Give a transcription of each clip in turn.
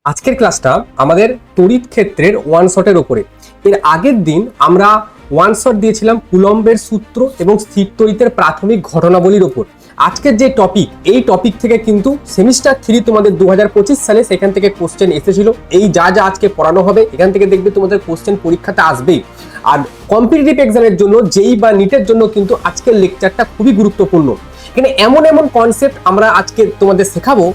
আজকের ক্লাসটা আমাদের তড়িৎ ক্ষেত্রের ওয়ান শটের উপরে। এর আগের দিন আমরা ওয়ান শট দিয়েছিলাম কুলম্বের সূত্র এবং স্থির তড়িতের প্রাথমিক ঘটনাবলীর উপর। আজকের যে টপিক, এই টপিক থেকে কিন্তু সেমিস্টার 3 তোমাদের 2025 সালে সেখান থেকে কোশ্চেন এসেছিল। এই যা যা আজকে পড়ানো হবে এখান থেকে দেখবে তোমাদের কোশ্চেন পরীক্ষাতে আসবেই। আর কম্পিটিটিভ এক্সামের জন্য যেই বা নিটের জন্য কিন্তু আজকের লেকচারটা খুবই গুরুত্বপূর্ণ। এখানে এমন এমন কনসেপ্ট আমরা আজকে তোমাদের শেখাবো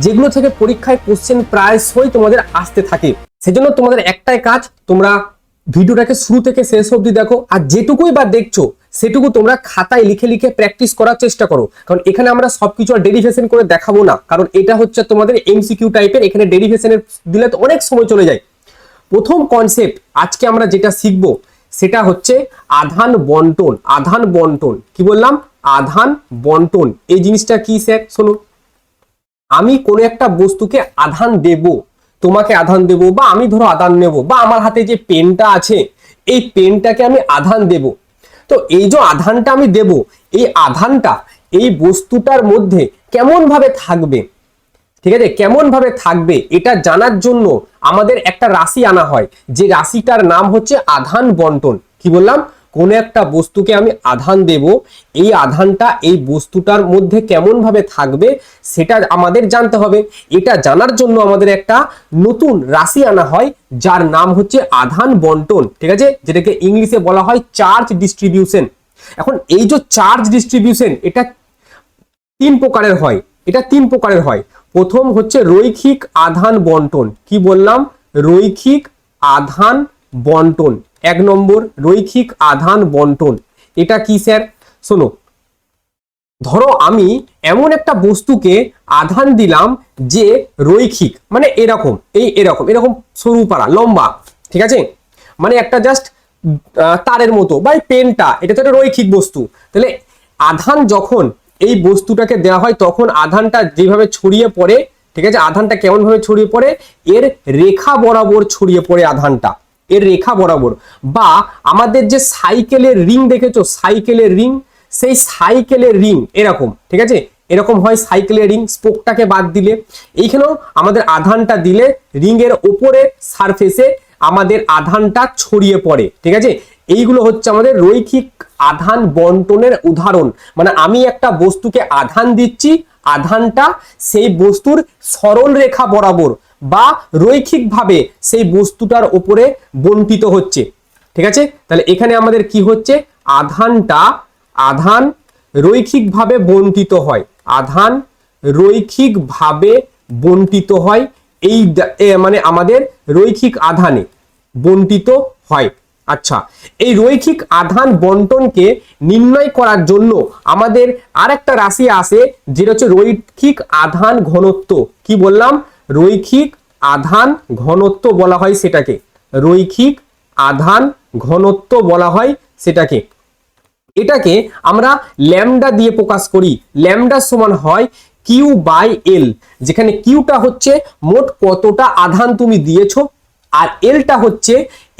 যেগুলো থেকে পরীক্ষায় কোশ্চেন প্রায়শই তোমাদের আসতে থাকে। সেজন্য তোমাদের একটাই কাজ, তোমরা ভিডিওটাকে শুরু থেকে শেষ অবধি দেখো, আর যেটুকুই বা দেখছো সেটুকু তোমরা খাতায় লিখে লিখে প্র্যাকটিস করার চেষ্টা করো। কারণ এখানে আমরা সবকিছু আর ডেরিভেশন করে দেখাবো না, কারণ এটা হচ্ছে তোমাদের এমসিকিউ টাইপের। এখানে ডেরিভেশনের দিলে তো অনেক সময় চলে যায়। প্রথম কনসেপ্ট আজকে আমরা যেটা শিখবো সেটা হচ্ছে আধান বন্টন। আধান বন্টন কি বললাম? আধান বন্টন। এই জিনিসটা কি স্যার? শোনো, আমি কোনো একটা বস্তুকে আধান দেব, তোমাকে আধান দেব, বা আমি ধরো আধান নেব, বা আমার হাতে যে পেনটা আছে এই পেনটাকে আমি আধান দেব। তো এই যে আধানটা আমি দেব, এই আধানটা এই বস্তুটার মধ্যে কেমন ভাবে থাকবে, ঠিক আছে, কেমন ভাবে থাকবে এটা জানার জন্য আমাদের একটা রাশি আনা হয়, যে রাশিটার নাম হচ্ছে আধান বন্টন। কি বললাম? কোনো একটা বস্তুকে আমি আধান দেব, এই আধানটা এই বস্তুটার মধ্যে কেমন ভাবে থাকবে সেটা আমাদের জানতে হবে। এটা জানার জন্য আমাদের একটা নতুন রাশি আনা হয় যার নাম হচ্ছে আধান বন্টন, ঠিক আছে, যেটাকে ইংলিশে বলা হয় চার্জ ডিস্ট্রিবিউশন। এখন এই যে চার্জ ডিস্ট্রিবিউশন এটা তিন প্রকারের হয়। এটা তিন প্রকারের হয়। প্রথম হচ্ছে রৈখিক আধান বন্টন। কি বললাম? রৈখিক আধান বন্টন। এক নম্বর রৈখিক আধান বন্টন। এটা কি স্যার? শোনো, ধরো আমি এমন একটা বস্তুকে আধান দিলাম যে রৈখিক, মানে এরকম, এরকম এরকম সরু পারা লম্বা, ঠিক আছে, মানে একটা জাস্ট তারের মতো, বা পেনটা এটা তো একটা রৈখিক বস্তু। তাহলে আধান যখন এই বস্তুটাকে দেওয়া হয় তখন আধানটা যেভাবে ছড়িয়ে পড়ে, ঠিক আছে, আধানটা কেমন ভাবে ছড়িয়ে পড়ে? এর রেখা বরাবর ছড়িয়ে পড়ে আধানটা, এর রেখা বরাবর। বা আমাদের যে সাইকেলের রিং দেখেছো, সাইকেলের রিং, সেই সাইকেলের রিং এরকম, ঠিক আছে, এরকম হয় সাইকেলের রিং। স্পোকটাকে বাদ দিলে এইখানেও আমাদের আধানটা দিলে রিং এর উপরে সারফেসে আমাদের আধানটা ছড়িয়ে পড়ে, ঠিক আছে। এইগুলো হচ্ছে আমাদের রৈখিক আধান বন্টনের উদাহরণ। মানে আমি একটা বস্তুকে আধান দিচ্ছি, আধানটা সেই বস্তুর সরল রেখা বরাবর বা রৈখিকভাবে সেই বস্তুটার উপরে বন্টিত হচ্ছে, ঠিক আছে। তাহলে এখানে আমাদের কি হচ্ছে? আধান রৈখিকভাবে বন্টিত হয়, আধান রৈখিকভাবে বন্টিত হয়। এই মানে আমাদের রৈখিক আধানে বন্টিত হয়। আচ্ছা, এই রৈখিক আধান বন্টনকে নির্ণয় করার জন্য আমাদের আরেকটা রাশি আসে যেটা হচ্ছে রৈখিক আধান ঘনত্ব। কি বললাম? রৈখিক আধান ঘনত্ব বলা হয় সেটাকে, রৈখিক আধান ঘনত্ব বলা হয় সেটাকে। এটাকে আমরা ল্যামডা দিয়ে প্রকাশ করি। ল্যামডা সমান হয় কিউ বাই এল, যেখানে কিউটা হচ্ছে মোট কতটা আধান তুমি দিয়েছো, আর এলটা হচ্ছে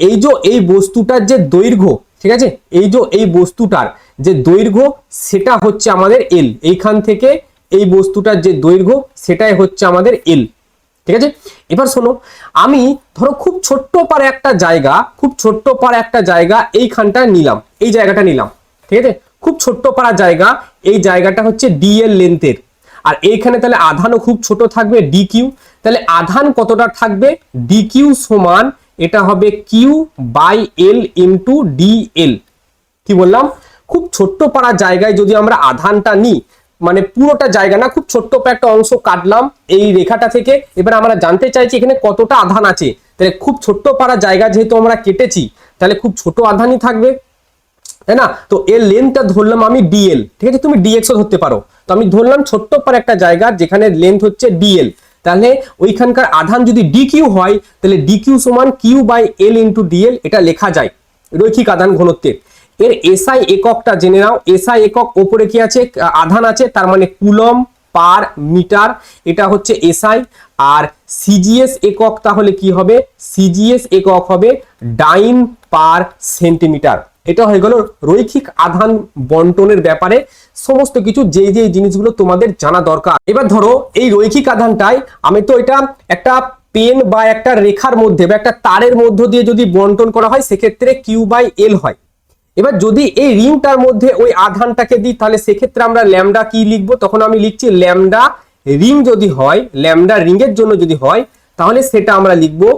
এই যে এই বস্তুটার যে দৈর্ঘ্য, ঠিক আছে, এই যে এই বস্তুটার যে দৈর্ঘ্য সেটা হচ্ছে আমাদের এল। এইখান থেকে এই বস্তুটার যে দৈর্ঘ্য সেটাই হচ্ছে আমাদের এল, ঠিক আছে। এবার শোনো, আমি ধরো খুব ছোট্ট পারে একটা জায়গা, খুব ছোট্ট পারে একটা জায়গা এইখানটা নিলাম, এই জায়গাটা নিলাম, ঠিক আছে, খুব ছোট্ট পারা জায়গা। এই জায়গাটা হচ্ছে ডিএল লেন্থের, আর এইখানে তাহলে আধানও খুব ছোট থাকবে ডিকিউ। তাহলে আধান কতটা থাকবে? ডিকিউ সমান এটা হবে Q by L into D L. কি বললাম? খুব ছোট্ট পারা জায়গায় যদি আমরা আধানটা নিই, মানে পুরোটা জায়গা না, খুব ছোট্ট একটা অংশ কাটলাম এই রেখাটা থেকে। এবার আমরা জানতে চাইছি এখানে কতটা আধান আছে। তাহলে খুব ছোট্ট পারা জায়গা যেহেতু আমরা কেটেছি, তাহলে খুব ছোট আধানই থাকবে, তাই না? তো এর লেন্থটা ধরলাম আমি ডিএল, ঠিক আছে, তুমি ডিএক্সও ধরতে পারো। তো আমি ধরলাম ছোট্ট পার একটা জায়গা যেখানে লেন্থ হচ্ছে ডিএল। তাহলে ওইখানকার আধান যদি ডিকিউ হয় তাহলে ডিকিউ সমান Q by L into D L, এটা লেখা যায় রৈখিক আধান ঘনত্বের। এর এসআই এককটা জেনে নাও। এসআই একক ওপরে কি আছে? আধান আছে, তার মানে কুলম পার মিটার, এটা হচ্ছে এসআই। আর সিজিএস একক তাহলে কি হবে? সিজিএস একক হবে ডাইন পার সেন্টিমিটার। এটা হয়ে গেল রৈখিক আধান বন্টনের ব্যাপারে সমস্ত কিছু, যে যে জিনিসগুলো তোমাদের জানা দরকার। এবার ধরো এই রৈখিক আধানটাই আমি তো এটা একটা পেন বা একটা রেখার মধ্যে বা একটা তারের মধ্য দিয়ে যদি বন্টন করা হয় সেক্ষেত্রে কিউ বাই এল হয়। এবার যদি এই রিংটার মধ্যে ওই আধানটাকে দিই তাহলে সেক্ষেত্রে আমরা ল্যামডা কি লিখবো, তখন আমি লিখছি ল্যামডা রিং যদি হয়, ল্যামডা রিং এর জন্য যদি হয় তাহলে সেটা আমরা লিখবো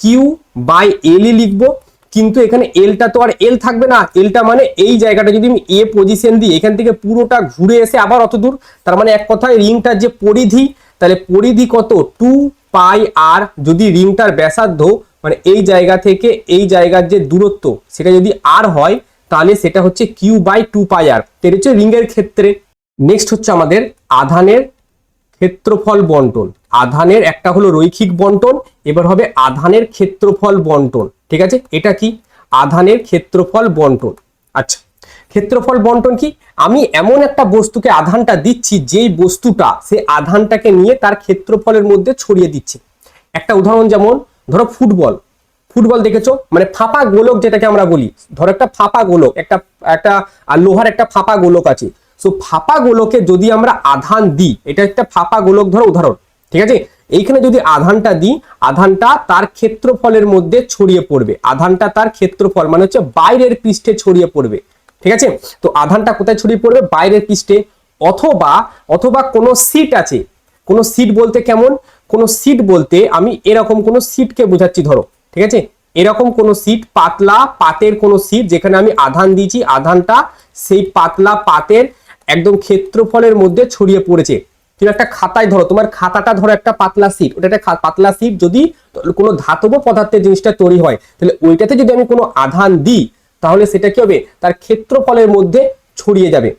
কিউ বাই এলই লিখবো। কিন্তু এখানে এলটা তো আর এল থাকবে না, এলটা মানে এই জায়গাটা যদি আমি এ পজিশন দিই এখান থেকে পুরোটা ঘুরে এসে আবার অত দূর, তার মানে এক কথায় রিংটার যে পরিধি, তাহলে পরিধি কত 2 পাই আর, যদি রিংটার ব্যাসার্ধ মানে এই জায়গা থেকে এই জায়গার যে দূরত্ব সেটা যদি আর হয় তাহলে সেটা হচ্ছে কিউ বাই 2 পাই আর। এটা হচ্ছে রিং এর ক্ষেত্রে। নেক্সট হচ্ছে আমাদের আধানের ক্ষেত্রফল বন্টন। আধানের একটা হলো রৈখিক বন্টন, এবার হবে আধানের ক্ষেত্রফল বন্টন। ঠিক আছে, এটা কি আধানের ক্ষেত্রফল বন্টন। আচ্ছা, ক্ষেত্রফল বন্টন কি, আমি এমন একটা বস্তুকে আধানটা দিচ্ছি যেই বস্তুটা সে আধানটাকে নিয়ে তার ক্ষেত্রফলের মধ্যে ছড়িয়ে দিচ্ছে। একটা উদাহরণ যেমন ধরো ফুটবল, ফুটবল দেখেছো, মানে ফাঁপা গোলক যেটাকে আমরা বলি, ধরো একটা ফাঁপা গোলক, একটা লোহার একটা ফাঁপা গোলক আছে। সো ফাঁপা গোলকে যদি আমরা আধান দিই, এটা একটা ফাঁপা গোলক ধরো উদাহরণ, ঠিক আছে, এইখানে যদি আধানটা দিই আধানটা তার ক্ষেত্রফলের মধ্যে ছড়িয়ে পড়বে। আধানটা তার ক্ষেত্রফল মানে হচ্ছে বাইরের পৃষ্ঠে ছড়িয়ে পড়বে। ঠিক আছে, তো আধানটা কোথায় ছড়িয়ে পড়বে, বাইরের পৃষ্ঠে। অথবা অথবা কোনো সিট আছে, কোনো সিট বলতে কেমন, কোনো সিট বলতে আমি এরকম কোনো সিটকে বোঝাচ্ছি ধরো, ঠিক আছে, এরকম কোনো সিট, পাতলা পাতের কোনো সিট যেখানে আমি আধান দিয়েছি, আধানটা সেই পাতলা পাতের একদম ক্ষেত্রফলের মধ্যে ছড়িয়ে পড়েছে। তুমি একটা খাতায় ধরো, তোমার খাতাটা ধরো একটা পাতলা সিট, ওটা একটা পাতলা সিট, যদি কোনো ধাতব পদার্থের জিনিসটা তৈরি হয় তাহলে ওইটাতে যদি আমি কোনো আধান দিই তাহলে সেটা কি হবে, তার ক্ষেত্রফলের মধ্যে ছড়িয়ে যাবে।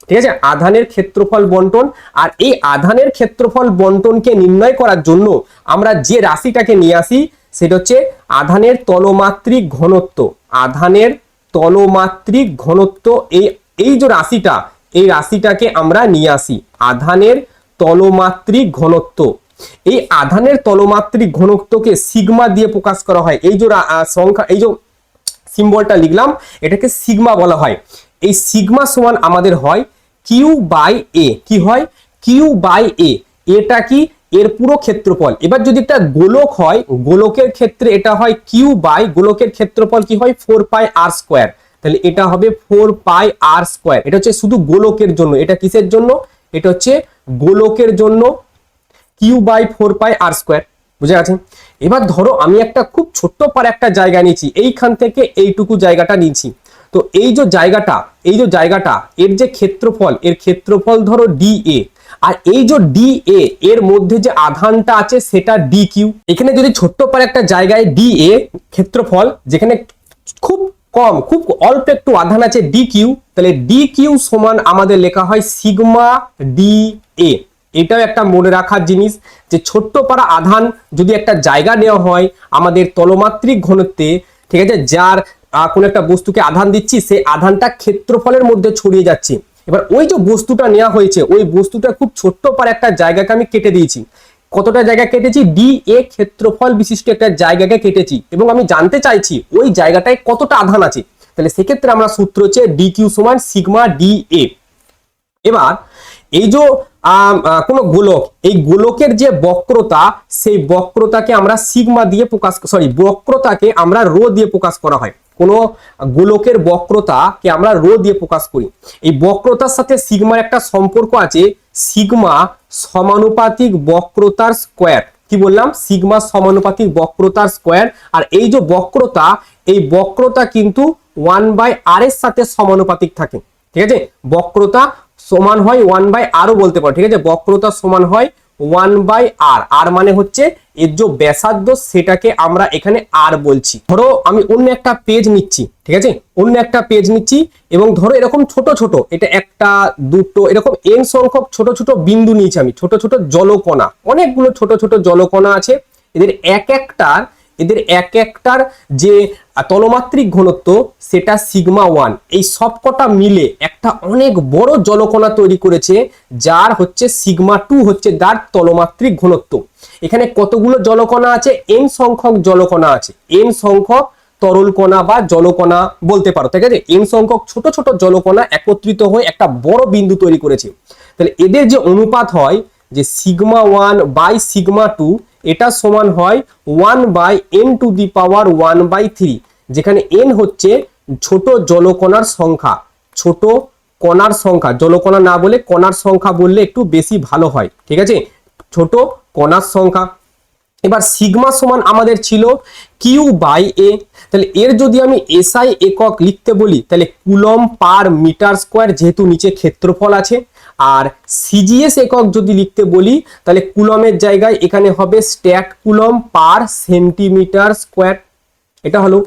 ঠিক আছে, আধানের ক্ষেত্রফল বন্টন। আর এই আধানের ক্ষেত্রফল বন্টনকে নির্ণয় করার জন্য আমরা যে রাশিটাকে নিয়ে আসি সেটা হচ্ছে আধানের তলমাত্রিক ঘনত্ব। আধানের তলমাত্রিক ঘনত্ব, এই যে রাশিটা, এই রাশিটাকে আমরা নিয়ে আসি আধানের তলমাত্রিক ঘনত্ব। এই আধানের তলমাত্রিক ঘনত্বকে সিগমা দিয়ে প্রকাশ করা হয়। এই যে সংখ্যা, এই যে সিম্বলটা লিখলাম এটাকে সিগমা বলা হয়। এই সিগমা সমান আমাদের হয় কিউ বাই এ। কি হয়, কিউ বাই এ। এটা কি, এর পুরো ক্ষেত্রফল। এবার যদি একটা গোলক হয়, গোলকের ক্ষেত্রে এটা হয় কিউ বাই, গোলকের ক্ষেত্রফল কি হয় 4 পাই আর স্কোয়ার, তাহলে এটা হবে 4 পাই আর স্কোয়ার। এটা হচ্ছে শুধু গোলকের জন্য। এটা কিসের জন্য, এটা হচ্ছে গোলকের জন্য, Q by 4 pi R square. বুঝে গেছে। এবার ধরো আমি একটা খুব ছোট্ট পার একটা জায়গা নিয়েছি, এইখান থেকে এইটুকু জায়গাটা নিয়েছি। তো এই যে জায়গাটা, এই যে জায়গাটা, এর যে ক্ষেত্রফল, এর ক্ষেত্রফল ধরো ডি এ, আর এই যে ডি এ এর মধ্যে যে আধানটা আছে সেটা ডি কিউ। এখানে যদি ছোট্ট পার একটা জায়গায় ডি এ ক্ষেত্রফল, যেখানে খুব কম, খুব অল্প একটু আধান আছে ডি কিউ, তাহলে ডি কিউ সমান আমাদের লেখা হয় সিগমা ডি এ। এটাও একটা মনে রাখার জিনিস যে ছোট্ট পারা আধান যদি একটা জায়গা নেওয়া হয় আমাদের তলমাত্রিক ঘনত্বে, ঠিক আছে, যার কোন একটা বস্তুকে আধান দিচ্ছি সেই আধানটা ক্ষেত্রফলের মধ্যে ছড়িয়ে যাচ্ছে। এবার ওই যে বস্তুটা নেওয়া হয়েছে ওই বস্তুটা খুব ছোট্ট পারা একটা জায়গাকে আমি কেটে দিয়েছি। কতটা জায়গা কেটেছি, ডি এ ক্ষেত্রফল বিশিষ্ট একটা জায়গাকে কেটেছি, এবং আমি জানতে চাইছি ওই জায়গাটায় কতটা আধান আছে। তাহলে সেক্ষেত্রে আমরা সূত্র হচ্ছে ডি কিউ সমান সিগমা ডি এ। এবার এই যে কোন গোলক, এই গোলকের যে বক্রতা, সেই বক্রতাকে আমরা সিগমা দিয়ে প্রকাশ, বক্রতাকে আমরা রো দিয়ে প্রকাশ করা হয়। কোন গোলকের বক্রতাকে আমরা রো দিয়ে প্রকাশ করি। এই বক্রতার সাথে সিগমার একটা সম্পর্ক আছে, সিগমা সমানুপাতিক বক্রতার স্কোয়ার। কি বললাম, সিগমা সমানুপাতিক বক্রতার স্কোয়ার। আর এই যে বক্রতা, এই বক্রতা কিন্তু 1/r এর সাথে সমানুপাতিক থাকে। ঠিক আছে, বক্রতা সমান হয় 1/r ও বলতে পারো। ঠিক আছে, বক্রতা সমান হয় 1/r। আর মানে হচ্ছে এর যে ব্যাসার্ধ সেটাকে আমরা এখানে আর বলছি। ধরো আমি অন্য একটা পেজ নিচ্ছি, ঠিক আছে, অন্য একটা পেজ নিচ্ছি, এবং ধরো এরকম ছোট ছোট, এটা একটা দুটো এরকম n সংখ্যক ছোট ছোট বিন্দু নিয়েছি আমি, ছোট ছোট জলকণা, অনেকগুলো ছোট ছোট জলকণা আছে। এদের এক একটার যে তলমাত্রিক ঘনত্ব সেটা সিগমা 1। এই সবকটা মিলে একটা অনেক বড় জলকণা তৈরি করেছে যার হচ্ছে সিগমা 2 হচ্ছে তার তলমাত্রিক ঘনত্ব। এখানে কতগুলো জলকণা আছে, n সংখ্যক জলকণা আছে, n সংখ্যক তরল কণা বা জলকণা বলতে পারো। ঠিক আছে, n সংখ্যক ছোট ছোট জলকণা একত্রিত হয়ে একটা বড় বিন্দু তৈরি করেছে। তাহলে এদের যে অনুপাত হয় যে সিগমা 1 বাই সিগমা 2, এটা সমান হয় 1/n⁴, যেখানে n হচ্ছে ছোট জলকণার সংখ্যা, ছোট কণার সংখ্যা, জলকণা না বলে কণার সংখ্যা বললে একটু বেশি ভালো হয়, ঠিক আছে, ছোট কণার সংখ্যা। এবার সিগমা সমান আমাদের ছিল Q/A, তাহলে এর যদি আমি SI একক লিখতে বলি তাহলে কুলম পার মিটার স্কোয়ার, যেহেতু নিচে ক্ষেত্রফল আছে। আর CGS একক যদি লিখতে বলি তাহলে কুলমের জায়গায় এখানে হবে স্ট্যাট কুলম পার সেন্টিমিটার স্কোয়ার। এটা হলো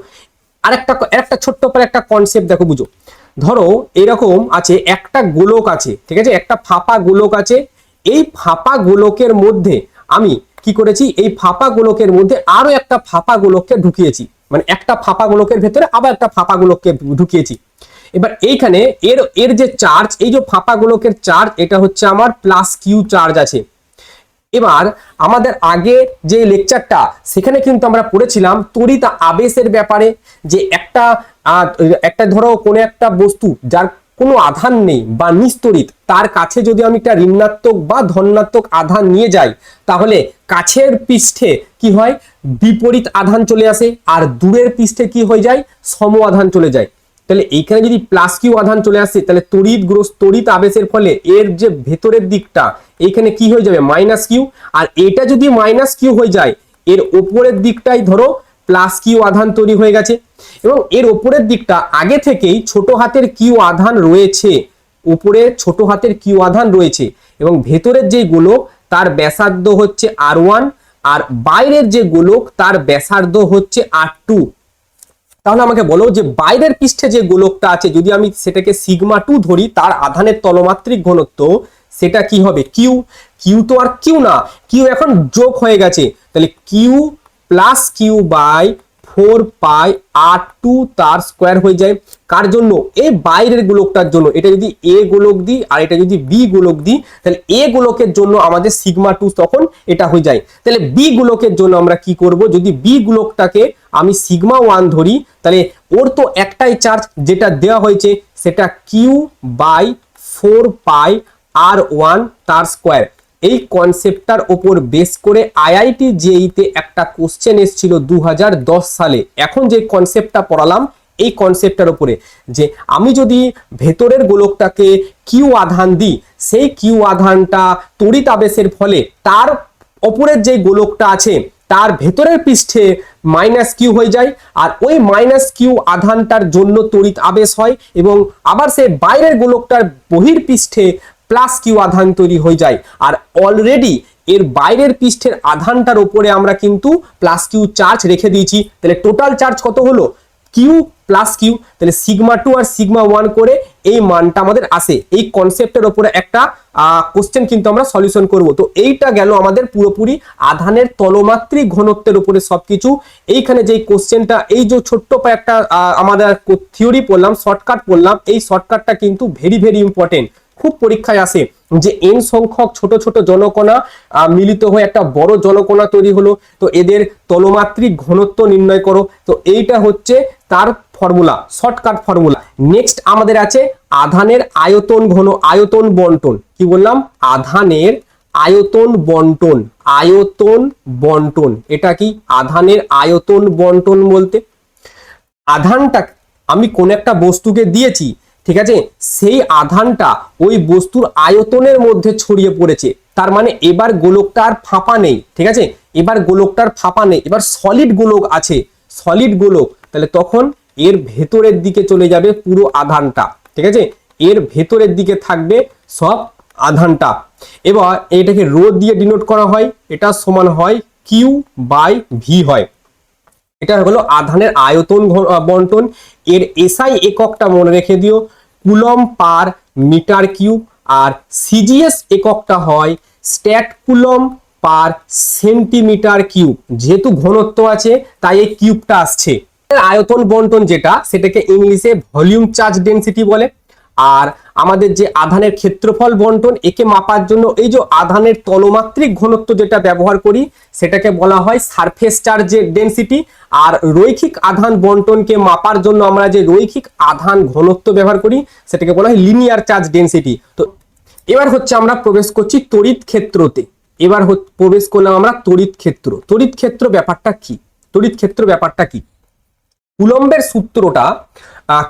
আরেকটা ছোট্ট করে একটা কনসেপ্ট দেখো, বুঝো। ধরো এরকম আছে, একটা গোলক আছে, ঠিক আছে, একটা ফাঁপা গোলক আছে। এই ফাঁপা গোলকের মধ্যে আমি কি করেছি, এই ফাঁপা গোলকের মধ্যে আরো একটা ফাঁপা গোলককে ঢুকিয়েছি, মানে একটা ফাঁপা গোলকের ভেতরে আবার একটা ফাঁপা গোলককে ঢুকিয়েছি। এবার এইখানে এর যে চার্জ, এই যে ফাঁপা গোলকের চার্জ, এটা হচ্ছে আমার +Q চার্জ আছে। এবার আমাদের আগে যে লেকচারটা, সেখানে কিন্তু আমরা পড়েছিলাম তড়িৎ আবেশের ব্যাপারে, যে একটা ধরো কোনো একটা বস্তু যার কোনো আধান নেই বা নিস্তড়িৎ, তার কাছে যদি আমি একটা ঋণাত্মক বা ধনাত্মক আধান নিয়ে যাই, তাহলে কাছের পৃষ্ঠে কি হয়, বিপরীত আধান চলে আসে, আর দূরের পৃষ্ঠে কি হয়ে যায়, সম আধান চলে যায়। তাহলে এইখানে যদি +Q আধান চলে আসে, তাহলে তড়িৎ আবেশের ফলে এর যে ভেতরের দিকটা এইখানে কি হয়ে যাবে, -Q। আর এটা যদি -Q হয়ে যায়, এর ওপরের দিকটাই ধরো +Q আধান তৈরি হয়ে গেছে, এবং এর ওপরের দিকটা আগে থেকেই ছোট হাতের Q আধান রয়েছে, উপরে ছোট হাতের Q আধান রয়েছে, এবং ভেতরের যে গোলক তার ব্যাসার্ধ হচ্ছে R1, আর বাইরের যে গোলক তার ব্যাসার্ধ হচ্ছে R2। তাহলে আমাকে বলো যে বাইরের পৃষ্ঠে যে গোলকটা আছে, যদি আমি সেটাকে σ2 ধরি, তার আধানের তলমাত্রিক ঘনত্ব সেটা কি হবে, কিউ। কিউ তো আর কিউ না, কিউ এখন যোগ হয়ে গেছে, তাহলে কিউ +Q/4πr2 তার স্কোয়ার হয়ে যায়। কার জন্য, এই বাইরের গোলকটার জন্য। এটা যদি এ গোলক দিই আর এটা যদি বি গোলক দিই, তাহলে এ গোলকের জন্য আমাদের σ2 তখন এটা হয়ে যায়। তাহলে বি গোলকের জন্য আমরা কি করব, যদি বি গোলকটাকে আমি σ1 ধরি, তাহলে ওর তো একটাই চার্জ যেটা দেওয়া হয়েছে, সেটা Q/4πr1 তার স্কোয়ার। এই কনসেপ্টটার ওপর বেস করে IIT JEE তে একটা কোশ্চেন এসেছিল 2010 সালে। এখন যে কনসেপ্টটা পড়ালাম এই কনসেপ্টটার উপরে, যে আমি যদি ভেতরের গোলকটাকে কিউ আধান দিই, সেই কিউ আধানটা তড়িৎ আবেশের ফলে তার ওপরের যে গোলকটা আছে তার ভেতরের পৃষ্ঠে -Q হয়ে যায়, আর ওই -Q আধানটার জন্য তড়িৎ আবেশ হয়, এবং আবার সেই বাইরের গোলকটার বহির্পৃষ্ঠে +Q আধান তৈরি হয়ে যায়। আর অলরেডি এর বাইরের পৃষ্ঠের আধানটার উপরে আমরা কিন্তু +Q চার্জ রেখে দিয়েছি। তাহলে টোটাল চার্জ কত হলো, Q+Q। তাহলে σ2 আর σ1 করে এই মানটা আমাদের আসে। এই কনসেপ্টের উপরে একটা কোশ্চেন কিন্তু আমরা সলিউশন করব। তো এইটা গেল আমাদের পুরোপুরি আধানের তলমাত্রিক ঘনত্বের উপরে সবকিছু। এইখানে যে কোশ্চেনটা, এই যে ছোট্ট একটা আমাদের থিওরি পড়লাম, শর্টকাট পড়লাম, এই শর্টকাটটা কিন্তু ভেরি ভেরি ইম্পর্টেন্ট, খুব পরীক্ষায় আসে, যে n সংখ্যক ছোট ছোট জলকণা মিলিত হয়ে একটা বড় জলকণা তৈরি হলো, তো এদের তলমাত্রিক ঘনত্ব নির্ণয় করো। তো এইটা হচ্ছে তার ফর্মুলা, শর্টকাট ফর্মুলা। নেক্সট আমাদের আছে আধানের আয়তন বন্টন। কি বললাম, আধানের আয়তন বন্টন। এটা কি, আধানের আয়তন বন্টন বলতে, আধানটা আমি কোন একটা বস্তুকে দিয়েছি, ঠিক আছে, সেই আধানটা ওই বস্তুর আয়তনের মধ্যে ছড়িয়ে পড়েছে, তার মানে এবার গোলকটা আর ফাঁপা নেই, ঠিক আছে, এবার গোলকটার ফাঁপা নেই, এবার সলিড গোলক আছে, সলিড গোলক, তাহলে তখন এর ভেতরের দিকে চলে যাবে পুরো আধানটা, ঠিক আছে, এর ভেতরের দিকে থাকবে সব আধানটা। এবার এটাকে রো দিয়ে ডিনোট করা হয়, এটা সমান হয় Q/V হয়। এটা হলো আধানের আয়তন বন্টন। এর SI এককটা মনে রেখে দিও, কুলম পার মিটার কিউব, আর CGS এককটা হয় স্ট্যাট কুলম পার সেন্টিমিটার কিউব। যেহেতু ঘনত্ব আছে তাই এই কিউবটা আসছে। আয়তন বন্টন যেটা, সেটাকে ইংলিশে ভলিউম চার্জ ডেনসিটি বলে। আর আমাদের যে আধানের ক্ষেত্রফল বন্টন, একে মাপার জন্য এই যে আধানের তলমাত্রিক ঘনত্ব যেটা ব্যবহার করি, সেটাকে বলা হয় সারফেস চার্জ ডেনসিটি। আর রৈখিক আধান বন্টনকে মাপার জন্য আমরা যে রৈখিক আধান ঘনত্ব ব্যবহার করি, সেটাকে বলা হয় লিনিয়ার চার্জ ডেনসিটি। তো এবার হচ্ছে আমরা প্রবেশ করছি তড়িৎ ক্ষেত্রতে। এবার প্রবেশ করলাম আমরা তড়িৎ ক্ষেত্র। তড়িৎ ক্ষেত্র ব্যাপারটা কি? তড়িৎ ক্ষেত্র ব্যাপারটা কি? কুলম্বের সূত্রটা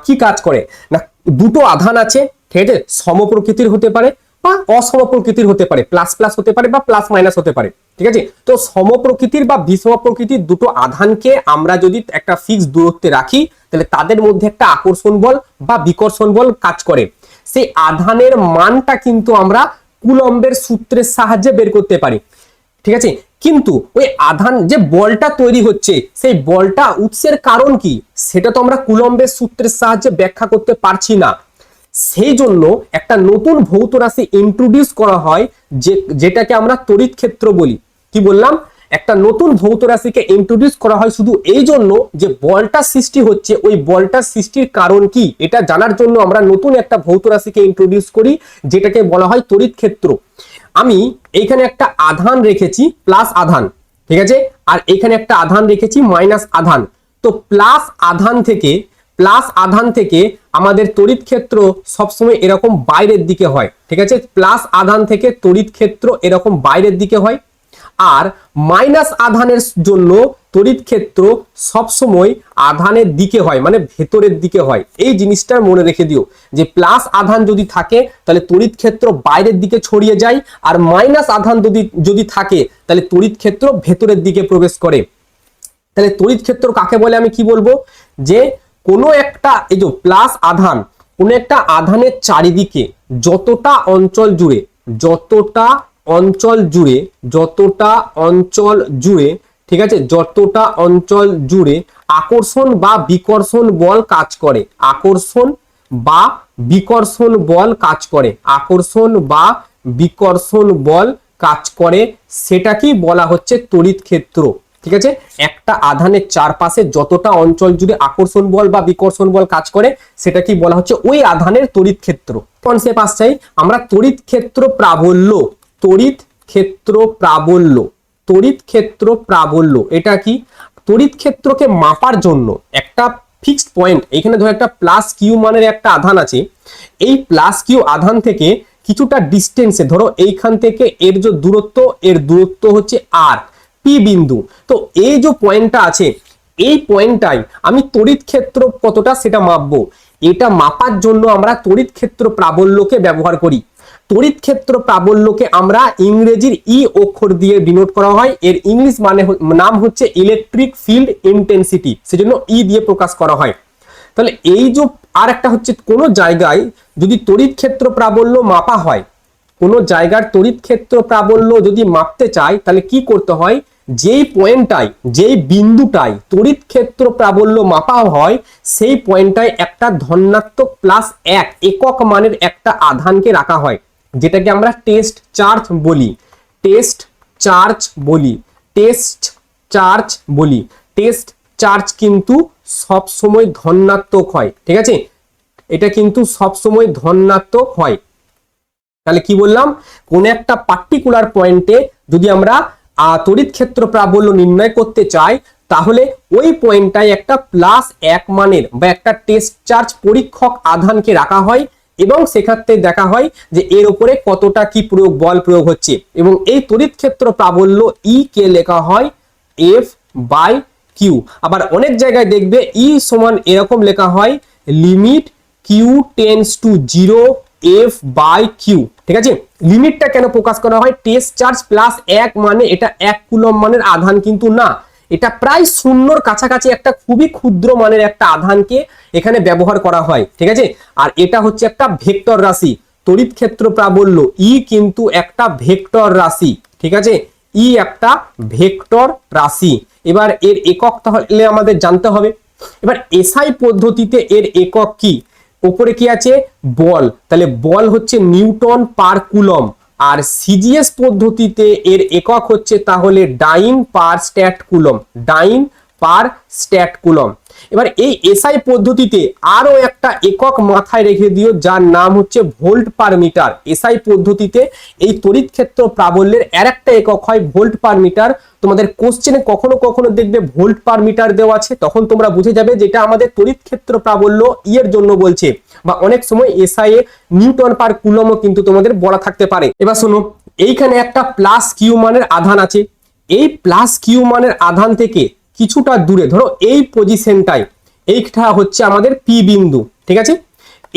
কি কাজ করে না, দুটো আধান আছে, ঠিক আছে, সমপ্রকৃতির হতে পারে বা অসম প্রকৃতির হতে পারে, প্লাস প্লাস হতে পারে বা প্লাস মাইনাস হতে পারে, ঠিক আছে। তো সমপ্রকৃতির বা বিষম প্রকৃতির দুটো আধানকে আমরা যদি একটা ফিক্স দূরত্বে রাখি, তাহলে তাদের মধ্যে একটা আকর্ষণ বল বা বিকর্ষণ বল কাজ করে। সেই আধানের মানটা কিন্তু আমরা কুলম্বের সূত্রের সাহায্যে বের করতে পারি, ঠিক আছে। কিন্তু ওই আধান যে বলটা তৈরি হচ্ছে, সেই বলটা উৎসের কারণ কি সেটা তো আমরা কুলম্বের সূত্রের সাহায্যে ব্যাখ্যা করতে পারছি না। সেই জন্য একটা নতুন ভৌত রাশি ইন্ট্রোডিউস করা হয়, যেটাকে আমরা তড়িৎ ক্ষেত্র বলি। কি বললাম? একটা নতুন ভৌত রাশিকে ইন্ট্রোডিউস করা হয় শুধু এই জন্য যে বলটা সৃষ্টি হচ্ছে, ওই বলটা সৃষ্টির কারণ কি এটা জানার জন্য আমরা নতুন একটা ভৌত রাশিকে ইন্ট্রোডিউস করি, যেটাকে বলা হয় তড়িৎ ক্ষেত্র। আমি এইখানে একটা আধান রেখেছি প্লাস আধান, ঠিক আছে, আর এখানে একটা আধান রেখেছি মাইনাস আধান। তো প্লাস আধান থেকে আমাদের তড়িৎ ক্ষেত্র সবসময় এরকম বাইরের দিকে হয়, ঠিক আছে। প্লাস আধান থেকে তড়িৎ ক্ষেত্র এরকম বাইরের দিকে হয়, আর মাইনাস আধানের জন্য তড়িৎ ক্ষেত্র সবসময় আধানের দিকে হয়, মানে ভেতরের দিকে হয়। এই জিনিসটা মনে রেখে দিও যে প্লাস আধান যদি থাকে তাহলে তড়িৎ ক্ষেত্র বাইরের দিকে ছড়িয়ে যায়, আর মাইনাস আধান যদি থাকে তাহলে তড়িৎ ক্ষেত্র ভেতরের দিকে প্রবেশ করে। তাহলে তড়িৎ ক্ষেত্র কাকে বলে আমি কি বলবো, যে কোনো একটা এই যে প্লাস আধান, কোনো একটা আধানের চারিদিকে যতটা অঞ্চল জুড়ে, ঠিক আছে, যতটা অঞ্চল জুড়ে আকর্ষণ বা বিকর্ষণ বল কাজ করে, আকর্ষণ বা বিকর্ষণ বল কাজ করে, সেটাকেই বলা হচ্ছে তড়িৎ ক্ষেত্র, ঠিক আছে। একটা আধানের চারপাশে যতটা অঞ্চল জুড়ে আকর্ষণ বল বা বিকর্ষণ বল কাজ করে, সেটাকেই বলা হচ্ছে ওই আধানের তড়িৎ ক্ষেত্র। কনসেপ্ট আসছে আমরা তড়িৎ ক্ষেত্র প্রাবল্য এটা কি? তড়িৎ ক্ষেত্রকে মাপার জন্য একটা ফিক্সড পয়েন্ট, এখানে ধরো একটা প্লাস কিউ মানের একটা আধান আছে, এই প্লাস কিউ আধান থেকে কিছুটা ডিস্টেন্সে, ধরো এইখান থেকে এর যে দূরত্ব হচ্ছে আর পি বিন্দু। তো এই যে পয়েন্টটা আছে, এই পয়েন্টটাই আমি তড়িৎ ক্ষেত্র কতটা সেটা মাপবো। এটা মাপার জন্য আমরা তড়িৎ ক্ষেত্র প্রাবল্যকে ব্যবহার করি। তড়িৎ ক্ষেত্র প্রাবল্যকে আমরা ইংরেজির ই অক্ষর দিয়ে ডিনোট করা হয়, এর ইংলিশ নাম হচ্ছে ইলেকট্রিক ফিল্ড ইন্টেন্সিটি, সেজন্য ই দিয়ে প্রকাশ করা হয়। তাহলে এই যে আর একটা হচ্ছে, কোন জায়গায় যদি তড়িৎ ক্ষেত্র প্রাবল্য মাপা হয়, কোন জায়গার তড়িৎ ক্ষেত্র প্রাবল্য যদি মাপতে চাই, তাহলে কি করতে হয়, যেই বিন্দুটাই তড়িৎ ক্ষেত্র প্রাবল্য মাপা হয়, সেই পয়েন্টটায় একটা ধনাত্মক প্লাস 1 একক মানের একটা আধানকে রাখা হয়, যেটাকে আমরা টেস্ট চার্জ কিন্তু সব সময় ধনাত্মক হয়, ঠিক আছে, এটা কিন্তু সব সময় ধনাত্মক হয়। তাহলে কি বললাম, কোন একটা পার্টিকুলার পয়েন্টে যদি আমরা তড়িৎ ক্ষেত্র প্রাবল্য নির্ণয় করতে চাই, তাহলে ওই পয়েন্টটায় একটা প্লাস 1 মানের বা একটা টেস্ট চার্জ পরীক্ষক আধানকে রাখা হয়, এবং সেক্ষেত্রে দেখা হয় যে এর উপরে কতটা কি বল প্রয়োগ হচ্ছে, এবং এই তড়িৎ ক্ষেত্র প্রাবল্য ই কে লেখা হয় এফ বাই কিউ। আবার অনেক জায়গায় দেখবে ই সমান এরকম লেখা হয় limit Q tends to 0 F by Q, ঠিক আছে। লিমিটটা কেন প্রকাশ করা হয়, টেস্ট চার্জ প্লাস 1 মানে এটা 1 কুলম্ব মানের আধান কিন্তু না, এটা প্রায় শূন্যর কাছাকাছি একটা খুবই ক্ষুদ্র মানের একটা আধানকে এখানে ব্যবহার করা হয়, ঠিক আছে। আর এটা হচ্ছে একটা ভেক্টর রাশি, তড়িৎ ক্ষেত্র প্রাবল্য ই কিন্তু একটা ভেক্টর রাশি, ঠিক আছে, ই একটা ভেক্টর রাশি। এবার এর একক তাহলে আমাদের জানতে হবে। এবার এসআই পদ্ধতিতে এর একক কি, উপরে কি আছে বল, তাহলে বল হচ্ছে নিউটন পার কুলম, আর সিজিএস পদ্ধতিতে এর একক হচ্ছে তাহলে ডাইন পার স্ট্যাট কুলম। এবার এই এসআই পদ্ধতিতে আরো একটা একক মাথায় রেখে দিও, যার নাম হচ্ছে ভোল্ট পার মিটার। এসআই পদ্ধতিতে এই তড়িৎ ক্ষেত্র প্রাবল্যের আরেকটা একক হয় ভোল্ট পার মিটার। তোমাদের কোশ্চেনে কখনো কখনো দেখবে ভোল্ট পার মিটার দেওয়া আছে, তখন তোমরা বুঝে যাবে যেটা আমাদের তড়িৎ ক্ষেত্র প্রাবল্য ই এর জন্য বলছে, বা অনেক সময় এসআই এ নিউটন পার কুলমও কিন্তু তোমাদের বলা থাকতে পারে। এবার শোনো, এইখানে একটা প্লাস কিউ মানের আধান আছে, এই প্লাস কিউ মানের আধান থেকে কিছুটা দূরে ধরো এই পজিশনটায় এইটা হচ্ছে আমাদের পি বিন্দু, ঠিক আছে।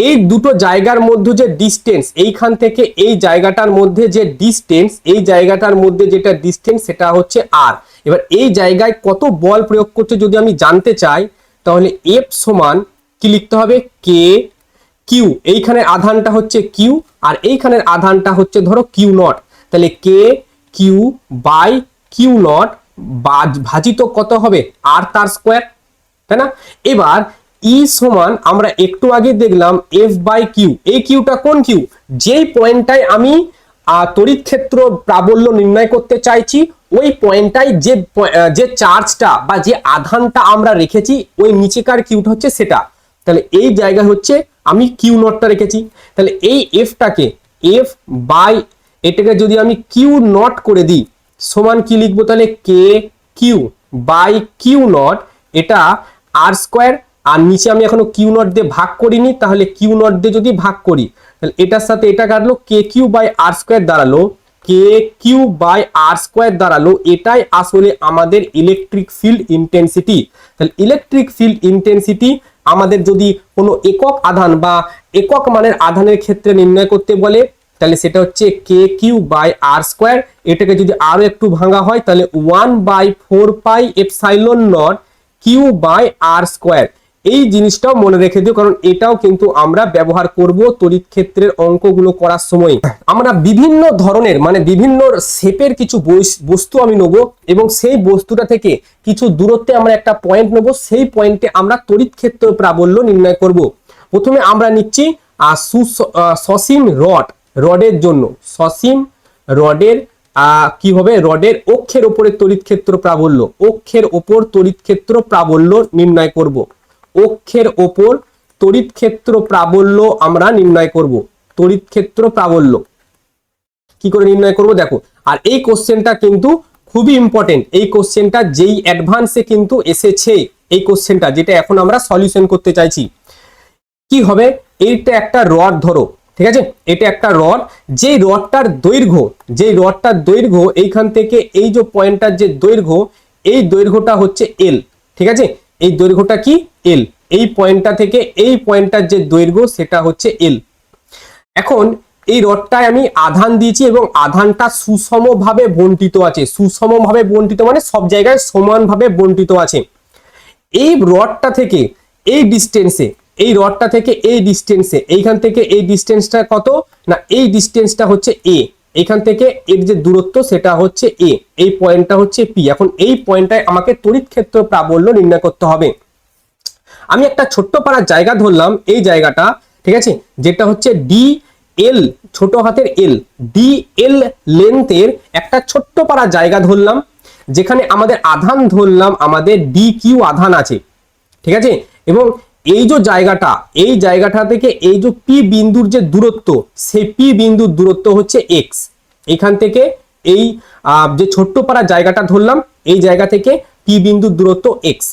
এই দুটো জায়গার মধ্যে যে ডিস্টেন্স, এইখান থেকে এই জায়গাটার মধ্যে যে ডিস্টেন্স, এই জায়গাটার মধ্যে যেটা ডিস্টেন্স সেটা হচ্ছে আর। এবার এই জায়গায় কত বল প্রয়োগ করছে যদি আমি জানতে চাই, তাহলে এফ সমান কি লিখতে হবে, কে কিউ, এইখানের আধানটা হচ্ছে কিউ আর এইখানের আধানটা হচ্ছে ধরো কিউ নট, তাহলে কে কিউ বাই কিউ নট ভাজিত কত হবে, আর তার স্কোয়ার, তাই না। এবার ই সমান আমরা একটু আগে দেখলাম এফ বাই কিউ, এই কিউটা কোন কিউ, যেই পয়েন্টটায় আমি তড়িৎ ক্ষেত্র প্রাবল্য নির্ণয় করতে চাইছি ওই পয়েন্টটায় যে চার্জটা বা যে আধানটা আমরা রেখেছি ওই নিচেকার কিউটা হচ্ছে সেটা, তাহলে এই জায়গায় হচ্ছে আমি কিউ নটটা রেখেছি। তাহলে এই এফটাকে এফ বাই এটাকে যদি আমি কিউ নট করে দিই সমান কি লিখবো, তাহলে কে কিউ বাই কিউ নট, এটা আর স্কোয়ার, আর নিচে আমি এখনো কিউ নট দিয়ে ভাগ করিনি, তাহলে কিউ নট দিয়ে যদি ভাগ করি তাহলে এটার সাথে এটা কাটলো, কে কিউ বাই আর স্কোয়ার দাঁড়ালো, কে কিউ বাই আর স্কোয়ার দাঁড়ালো, এটাই আসলে আমাদের ইলেকট্রিক ফিল্ড ইন্টেন্সিটি। তাহলে ইলেকট্রিক ফিল্ড ইন্টেন্সিটি আমাদের যদি কোনো একক আধান বা একক মানের আধানের ক্ষেত্রে নির্ণয় করতে বলে তাহলে সেটা হচ্ছে K Q by R square, এটাকে যদি আরো একটু ভাঙা হয় তাহলে 1/4 epsilon nought Q by R square. এই জিনিসটাও মনে রেখে দিও, কারণ এটাও কিন্তু আমরা ব্যবহার করব তড়িৎ ক্ষেত্রের অঙ্কগুলো করার সময়। আমরা বিভিন্ন ধরনের মানে বিভিন্ন শেপের কিছু বস্তু আমি নেব এবং সেই বস্তুটা থেকে কিছু দূরত্বে আমরা একটা পয়েন্ট নেব, সেই পয়েন্টে আমরা তড়িৎ ক্ষেত্র প্রাবল্য নির্ণয় করব। প্রথমে আমরা নিচ্ছি সসীম রডের জন্য, সসীম রডের কি হবে, রডের অক্ষের উপরে তড়িৎ ক্ষেত্র প্রাবল্য, অক্ষের ওপর তড়িৎ ক্ষেত্র প্রাবল্য নির্ণয় করব, অক্ষের ওপর তড়িৎ ক্ষেত্র প্রাবল্য আমরা নির্ণয় করব। তড়িৎ ক্ষেত্র প্রাবল্য কি করে নির্ণয় করব দেখো, আর এই কোশ্চেনটা কিন্তু খুবই ইম্পর্টেন্ট, এই কোশ্চেনটা যেই অ্যাডভান্সে কিন্তু এসেছে, এই কোশ্চেনটা যেটা এখন আমরা সলিউশন করতে চাইছি। কি হবে, এইটা একটা রড ধরো, ঠিক আছে, এটা একটা রড, যেই রডটার দৈর্ঘ্য এইখান থেকে এই যে পয়েন্টটার যে দৈর্ঘ্য, এই দৈর্ঘ্যটা হচ্ছে এল, ঠিক আছে, এই দৈর্ঘ্যটা কি এল, এই পয়েন্টটা থেকে এই পয়েন্টটার যে দৈর্ঘ্য সেটা হচ্ছে এল। এখন এই রডটায় আমি আধান দিয়েছি এবং আধানটা সুষমভাবে বণ্টিত আছে, সুষমভাবে বণ্টিত মানে সব জায়গায় সমানভাবে বণ্টিত আছে। এই রডটা থেকে এই ডিস্টেন্সে, এই রডটা থেকে এই ডিস্টেন্সে, এইখান থেকে এই ডিস্টেন্সটা কত না, এই ডিস্টেন্সটা হচ্ছে এ, এখান থেকে এর যে দূরত্ব সেটা হচ্ছে এ, এই পয়েন্টটা হচ্ছে পি। এখন এই পয়েন্টটায় আমাকে তড়িৎ ক্ষেত্র প্রাবল্য নির্ণয় করতে হবে। আমি একটা ছোট্ট পাড়ার জায়গা ধরলাম, এই জায়গাটা, ঠিক আছে, যেটা হচ্ছে ডি এল, ছোট হাতের এল, ডি এল লেন্থের একটা ছোট্ট পাড়ার জায়গা ধরলাম, যেখানে আমাদের আধান ধরলাম আমাদের ডি কিউ আধান আছে, ঠিক আছে। এবং এই যে জায়গাটা, এই জায়গাটা থেকে এই যে পি বিন্দুর যে দূরত্ব, সেই পি বিন্দুর দূরত্ব হচ্ছে এক্স, এখান থেকে এই যে ছোট্ট পাড়া জায়গাটা ধরলাম এই জায়গা থেকে পি বিন্দুর দূরত্ব এক্স।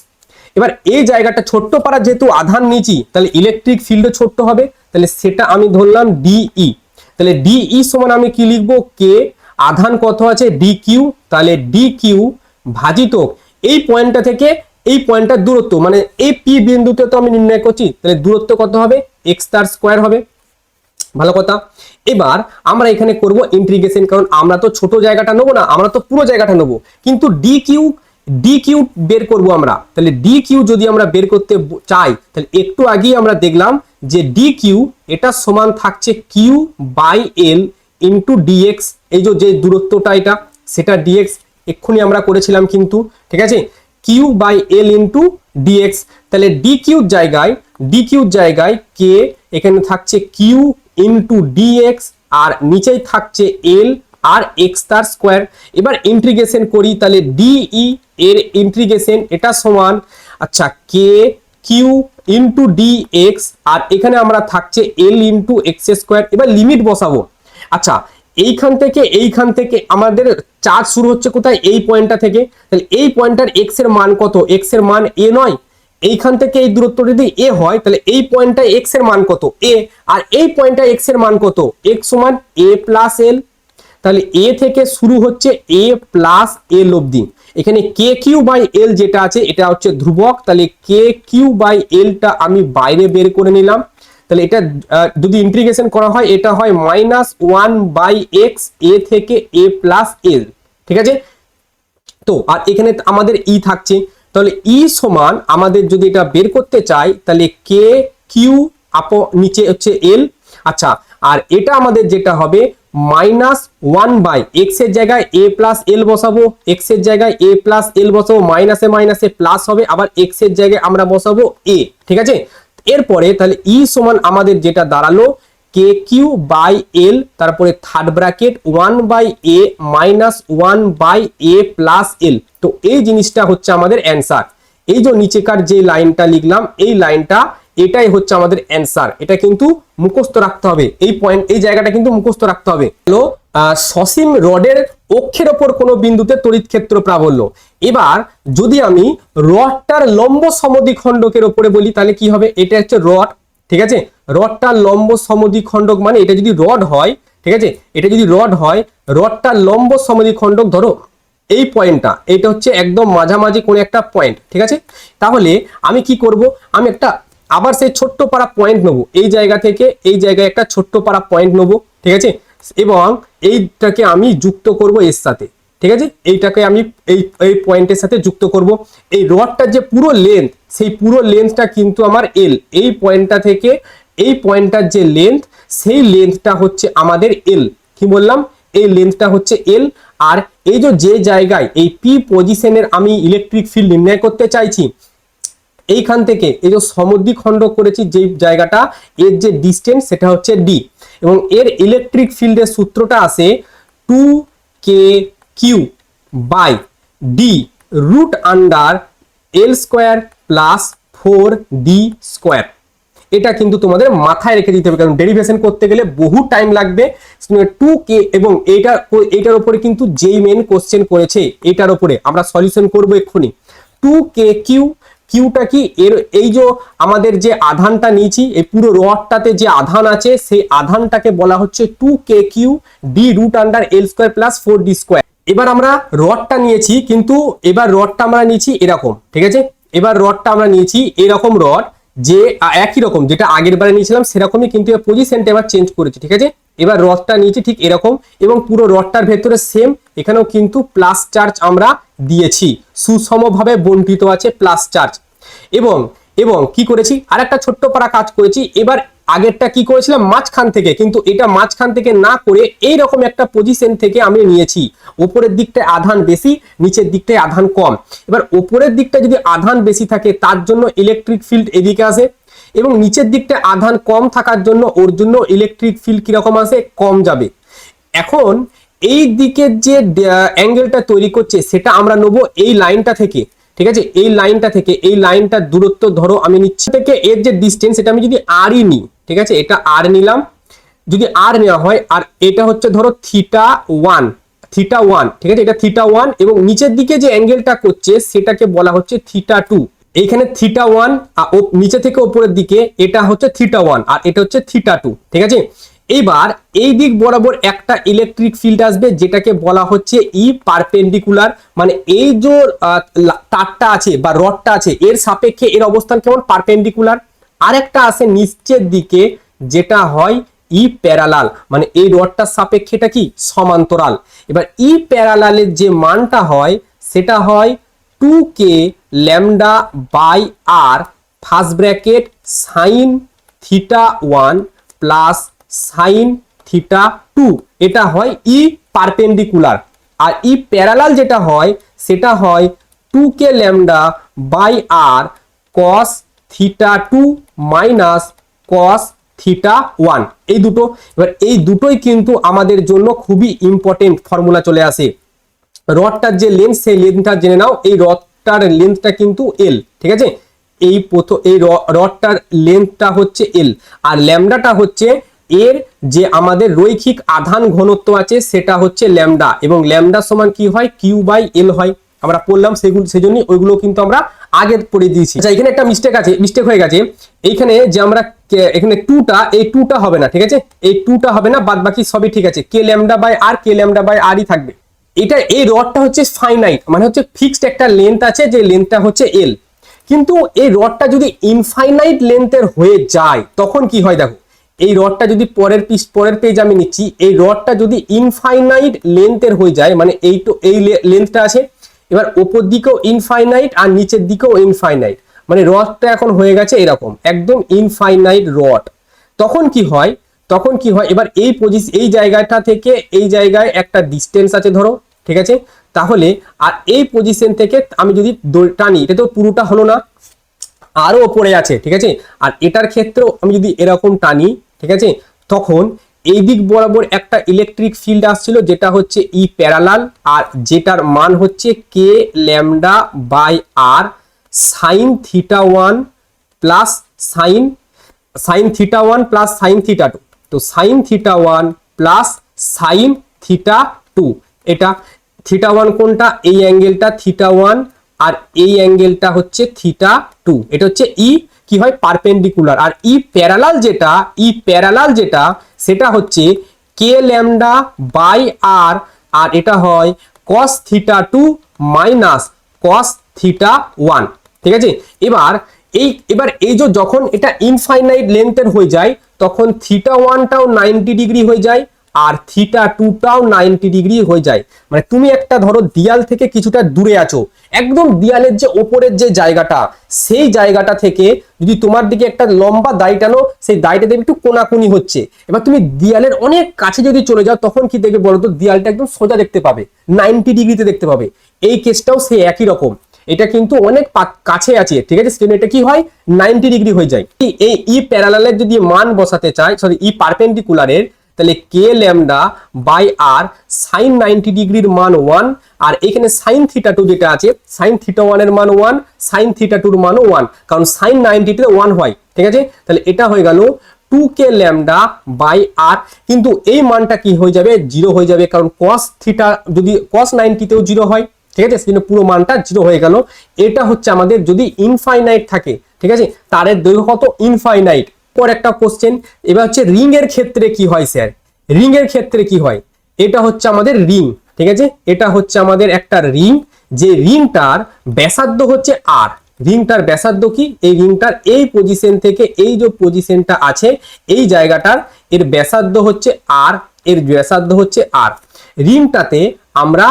এবার এই জায়গাটা ছোট্ট পাড়া যেহেতু আধান নিয়েছি তাহলে ইলেকট্রিক ফিল্ডও ছোট্ট হবে, তাহলে সেটা আমি ধরলাম ডিই, তাহলে ডিই সমান আমি কি লিখবো, কে আধান কত আছে ডি কিউ, তাহলে ডি কিউ ভাজিত এই পয়েন্টটা থেকে এই পয়েন্টটার দূরত্ব, মানে এই পি বিন্দুতে তো আমি নির্ণয় করছি, তাহলে দূরত্ব কত হবে, এক্স তার স্কোয়ার হবে, ভালো কথা। এবার আমরা এখানে করব ইন্টিগ্রেশন, কারণ আমরা তো ছোট জায়গাটা নেবো না, আমরা তো পুরো জায়গাটা নেবো, কিন্তু ডি কিউ বের করব আমরা, তাহলে ডি কিউ যদি আমরা বের করতে চাই তাহলে একটু আগেই আমরা দেখলাম যে ডি কিউ এটা সমান থাকছে Q by L into D X, এই যে দূরত্বটা এটা সেটা ডিএক্স এক্ষুনি আমরা করেছিলাম কিন্তু, ঠিক আছে, Q by L into D X. তাহলে ডি কিউর জায়গায় কে, এখানে থাকছে কিউ ইন্টু ডিএক্স আর নিচেই থাকছে এল আর এক্স তার স্কোয়ার। এবার ইন্টিগ্রেশন করি, তাহলে ডিই এর ইন্টিগ্রেশন এটা সমান, আচ্ছা, কে কিউ ইন্টু ডিএক্স আর এখানে আমরা থাকছে এল ইন্টু এক্স স্কোয়ার। এবার লিমিট বসাবো, আচ্ছা, এইখান থেকে আমাদের চার্জ শুরু হচ্ছে কোথায়, এই পয়েন্টটা থেকে, তাহলে এই পয়েন্টটার এক্স এর মান কত, এক্স এর মান এ নয়, এইখান থেকে এই দূরত্ব যদি এ হয় তাহলে এই পয়েন্টটা এক্স এর মান কত এ, আর এই পয়েন্টটা এক্স এর মান কত, এক্স সমান এ প্লাস এল। তাহলে এ থেকে শুরু হচ্ছে এ প্লাস এল অবধি। এখানে কে কিউ বাই এল যেটা আছে এটা হচ্ছে ধ্রুবক, তাহলে কে কিউ বাই এলটা আমি বাইরে বের করে নিলাম। তাহলে এটা যদি ইন্টিগ্রেশন করা হয় এটা হয় -1/x এ থেকে এ প্লাস এল, ঠিক আছে। তো আর এখানে আমাদের ই থাকছে, তাহলে ই সমান আমাদের যদি এটা বের করতে চাই তাহলে কে কিউ নিচে হচ্ছে এল। আচ্ছা, আর এটা আমাদের যেটা হবে -1/x এর জায়গায় এ প্লাস এল বসাবো, x এর জায়গায় এ প্লাস এল বসাবো, মাইনাসে মাইনাসে প্লাস হবে, আবার x এর জায়গায় আমরা বসাবো এ, ঠিক আছে। এরপরে তাহলে ই সমান আমাদের যেটা দাঁড়ালো কে কিউ বাই এল, তারপরে third bracket 1/a minus 1/a plus L. তো এই জিনিসটা হচ্ছে আমাদের অ্যান্সার। এই যে নিচেকার যে লাইনটা লিখলাম এই লাইনটা, এটাই হচ্ছে আমাদের অ্যান্সার। এটা কিন্তু মুখস্থ রাখতে হবে, এই পয়েন্ট এই জায়গাটা কিন্তু মুখস্থ রাখতে হবে। হলো সসীম রডের অক্ষের ওপর কোনো বিন্দুতে তড়িৎ ক্ষেত্র প্রাবল্য। এবার যদি আমি রডটার লম্ব সমদ্বিখণ্ডকের ওপরে বলি তাহলে কি হবে, এটা হচ্ছে রড, ঠিক আছে। রডটার লম্ব সমদ্বিখণ্ডক মানে এটা যদি রড হয়, ঠিক আছে, এটা যদি রড হয়, রডটার লম্ব সমদ্বিখণ্ডক ধরো এই পয়েন্টটা, এটা হচ্ছে একদম মাঝামাঝি কোন একটা পয়েন্ট, ঠিক আছে। তাহলে আমি কি করব, আমি একটা আবার সেই ছোট্ট পাড়া পয়েন্ট নেবো, এই জায়গা থেকে এই জায়গায় একটা ছোট্ট পাড়া পয়েন্ট নেবো, ঠিক আছে, এবং এইটাকে আমি যুক্ত করব এর সাথে, ঠিক আছে। এইটাকে আমি এই পয়েন্টের সাথে যুক্ত করব। এই রডটার যে পুরো লেন্থ, সেই পুরো লেন্থটা কিন্তু আমার এল। এই পয়েন্টটা থেকে এই পয়েন্টটার যে লেন্থ, সেই লেন্থটা হচ্ছে আমাদের এল। কি বললাম, এই লেন্থটা হচ্ছে এল। আর এই যে জায়গায় এই পি পজিশনের আমি ইলেকট্রিক ফিল্ড নির্ণয় করতে চাইছি, এইখান থেকে এই যে সমদ্বিখণ্ডক করেছি যে জায়গাটা, এর যে ডিস্টেন্স সেটা হচ্ছে ডি, এবং এর ইলেকট্রিক ফিল্ডের সূত্রটা আসে 2k/q by D root under L square plus 4d square. এটা কিন্তু তোমাদের মাথায় রেখে দিতে হবে, কারণ ডেরিভেশন করতে গেলে বহু টাইম লাগবে। 2k এবং এইটার উপরে কিন্তু যেই মেন কোশ্চেন করেছে এটার উপরে আমরা সলিউশন করব এক্ষুনি। 2k/q, কিউটা কি, এর এই যে আমাদের যে আধানটা নিয়েছি, এই পুরো রডটাতে যে আধান আছে সেই আধানটাকে বলা হচ্ছে 2k/q D root under L square plus 4d square. এবার আমরা রডটা নিয়েছি, কিন্তু এবার রডটা আমরা নিয়েছি এরকম, ঠিক আছে। এবার রডটা আমরা নিয়েছি এরকম রড, যে একই রকম যেটা আগের বারে নিয়েছিলাম সেরকমই, কিন্তু পজিশনটা এবার চেঞ্জ করেছি, ঠিক আছে। এবার রডটা নিয়েছি ঠিক এরকম, এবং পুরো রডটার ভেতরে সেম এখানেও কিন্তু প্লাস চার্জ আমরা দিয়েছি, সুষমভাবে বন্টিত আছে প্লাস চার্জ। এবং এবং কি করেছি, আর একটা ছোট্ট পারা কাজ করেছি। এবার আগেরটা কি করেছিলাম মাঝখান থেকে, কিন্তু এটা মাঝখান থেকে না করে এইরকম একটা পজিশন থেকে আমি নিয়েছি। উপরের দিকটায় আধান বেশি, নিচের দিকটায় আধান কম। এবার উপরের দিকটা যদি আধান বেশি থাকে তার জন্য ইলেকট্রিক ফিল্ড এদিকে আসে, এবং নিচের দিকটায় আধান কম থাকার জন্য ওর জন্য ইলেকট্রিক ফিল্ড কিরকম আসে, কম যাবে। এখন এই দিকের যে অ্যাঙ্গেলটা তৈরি করছে সেটা আমরা নেবো এই লাইনটা থেকে, ঠিক আছে। এই লাইনটা থেকে এই লাইনটার দূরত্ব ধরো আমি নিচ্ছি থেকে এর যে ডিস্টেন্স এটা আমি যদি আর ই নিই, ঠিক আছে, এটা আর নিলাম, যদি আর নেওয়া হয়, আর এটা হচ্ছে ধরো θ1, ঠিক আছে, এটা θ1, এবং নিচের দিকে যে অ্যাঙ্গেলটা করছে সেটাকে বলা হচ্ছে θ2। এইখানে θ1 নিচে থেকে উপরের দিকে এটা হচ্ছে θ1 আর এটা হচ্ছে θ2, ঠিক আছে। এইবার এই দিক বরাবর একটা ইলেকট্রিক ফিল্ড আসবে যেটাকে বলা হচ্ছে ই পারপেন্ডিকুলার, মানে এই যে তারটা আছে বা রডটা আছে এর সাপেক্ষে এর অবস্থান কেমন, পারপেন্ডিকুলার। আর একটা আছে নিচের দিকে যেটা হয় ই প্যারালাল, মানে এই রডটার সাপেক্ষে এটা কি সমান্তরাল। এবার ই প্যারালালের যে মানটা হয় সেটা হয় 2k lambda by R first bracket sine θ1 plus sine θ2, এটা হয় ই পারপেন্ডিকুলার। আর ই প্যারালাল যেটা হয় সেটা হয় 2k lambda by R cos θ2 minus cos θ1, এই দুটো। এবার এই দুটোই কিন্তু আমাদের জন্য খুবই ইম্পর্টেন্ট ফর্মুলা চলে আসে। রডটার যে লেন্থ সেই লেন্থটা জেনে নাও, এই রডটার লেন্থটা কিন্তু এল, ঠিক আছে। এই রডটার লেন্থটা হচ্ছে এল, আর ল্যামডাটা হচ্ছে এর যে আমাদের রৈখিক আধান ঘনত্ব আছে সেটা হচ্ছে ল্যামডা, এবং ল্যামডা সমান কি হয় কিউ বাই এল হয়। আমরা পড়লাম, সেগুলো সেজন্য ওইগুলো কিন্তু আমরা আগে পড়ে দিয়েছি। আচ্ছা, এখানে একটা মিস্টেক হয়ে গেছে। এইখানে যে আমরা এখানে এই টুটা হবে না, ঠিক আছে, এই টুটা হবে না, বাদ বাকি সবই ঠিক আছে, K lambda by R, K lambda by আরই থাকবে। এই রডটা হচ্ছে ফাইনাইট, মানে হচ্ছে ফিক্সড একটা লেন্থ আছে, যে লেন্থটা হচ্ছে এল। কিন্তু এই রডটা যদি ইনফাইনাইট লেন্থের হয়ে যায় তখন কি হয় দেখো, এই রডটা যদি পরের পেজ আমি নিচ্ছি, এই রডটা যদি ইনফাইনাইট লেন্থের হয়ে যায়, মানে এই লেন্থটা আছে, এবার ওপর দিকেও ইনফাইনাইট আর নিচের দিকেও ইনফাইনাইট, মানে রডটা এখন হয়ে গেছে এরকম একদম ইনফাইনাইট রড। তখন কি হয় এবার এই জায়গাটা থেকে এই জায়গায় একটা ডিস্টেন্স আছে ধরো, ঠিক আছে, তাহলে আর এই পজিশন থেকে আমি যদি টানি, এটা তো পুরোটা হলো না, আরো ওপরে আছে, ঠিক আছে, আর এটার ক্ষেত্রেও আমি যদি এরকম টানি, ঠিক আছে, তখন এই দিক বরাবর একটা ইলেকট্রিক ফিল্ড আসছিল, যেটা হচ্ছে ই প্যারালাল, আর যেটার মান হচ্ছে K lambda by R sine theta 1 plus sine theta 1 plus sine theta 2। তো sine theta 1 plus sine theta 2, এটা থিটা 1 কোনটা, এই অ্যাঙ্গেলটা থিটা 1, আর এই অ্যাঙ্গেলটা হচ্ছে থিটা 2। এটা হচ্ছে ই কি হয় পারপেন্ডিকুলার, আর ই প্যারালাল যেটা সেটা হচ্ছে কে ল্যামডা বাই আর, আর এটা হয় cos theta 2 minus cos theta 1, ঠিক আছে। এবার এই যে যখন এটা ইনফাইনাইট লেন্থের হয়ে যায় তখন থিটা 1টাও 90 ডিগ্রি হয়ে যায়, আর থিটা 2টাও 90 ডিগ্রি হয়ে যায়। মানে তুমি একটা ধরো দেয়াল থেকে কিছুটা দূরে আছো, একদম দেয়ালের যে ওপরের যে জায়গাটা, সেই জায়গাটা থেকে যদি তোমার দিকে একটা লম্বা দাড়ি টানো, সেই দাড়িটা দেখবে একটু কোনাকুনি হচ্ছে। এবার তুমি দেয়ালের অনেক কাছে যদি চলে যাও তখন কি দেখবে বলো তো, দেয়ালটা একদম সোজা দেখতে পাবে, 90 ডিগ্রিতে দেখতে পাবে। এই কেসটাও সেই একই রকম, এটা কিন্তু অনেক কাছে আছে, ঠিক আছে, সেজন্য এটা কি হয় 90 ডিগ্রি হয়ে যায়। এই ই প্যারালালের যদি মান বসাতে চাই, সরি ই পারপেন্ডিকুলারের, তাহলে কে ল্যামডা বাই আর সাইন 90 ডিগ্রির মান 1, আর এখানে সাইন থিটা 2 যেটা আছে, সাইন থিটা 1 এর মান 1, সাইন থিটা 2 এর মানও 1, কারণ সাইন 90 তে 1 হয়, ঠিক আছে। তাহলে এটা হয়ে গেল 2k ল্যামডা বাই আর, কিন্তু এই মানটা কি হয়ে যাবে 0 হয়ে যাবে, কারণ cos থিটা যদি cos 90 তেও 0 হয়, ঠিক আছে, সেজন্য পুরো মানটা 0 হয়ে গেল। এটা হচ্ছে আমাদের যদি ইনফাইনাইট থাকে, ঠিক আছে, তারের দৈর্ঘ্য কত ইনফাইনাইট। পর একটা কোশ্চেন, এবার হচ্ছে রিং এর ক্ষেত্রে কি হয় স্যার, রিং এর ক্ষেত্রে কি হয়, এটা হচ্ছে আমাদের রিং, ঠিক আছে, এটা হচ্ছে আমাদের একটা রিং, যে রিংটার ব্যাসার্ধ হচ্ছে আর। রিংটার ব্যাসার্ধ কি, এই রিংটার এই পজিশন থেকে এই যে পজিশনটা আছে এই জায়গাটার এর ব্যাসার্ধ হচ্ছে আর, এর ব্যাসার্ধ হচ্ছে আর। রিংটাতে আমরা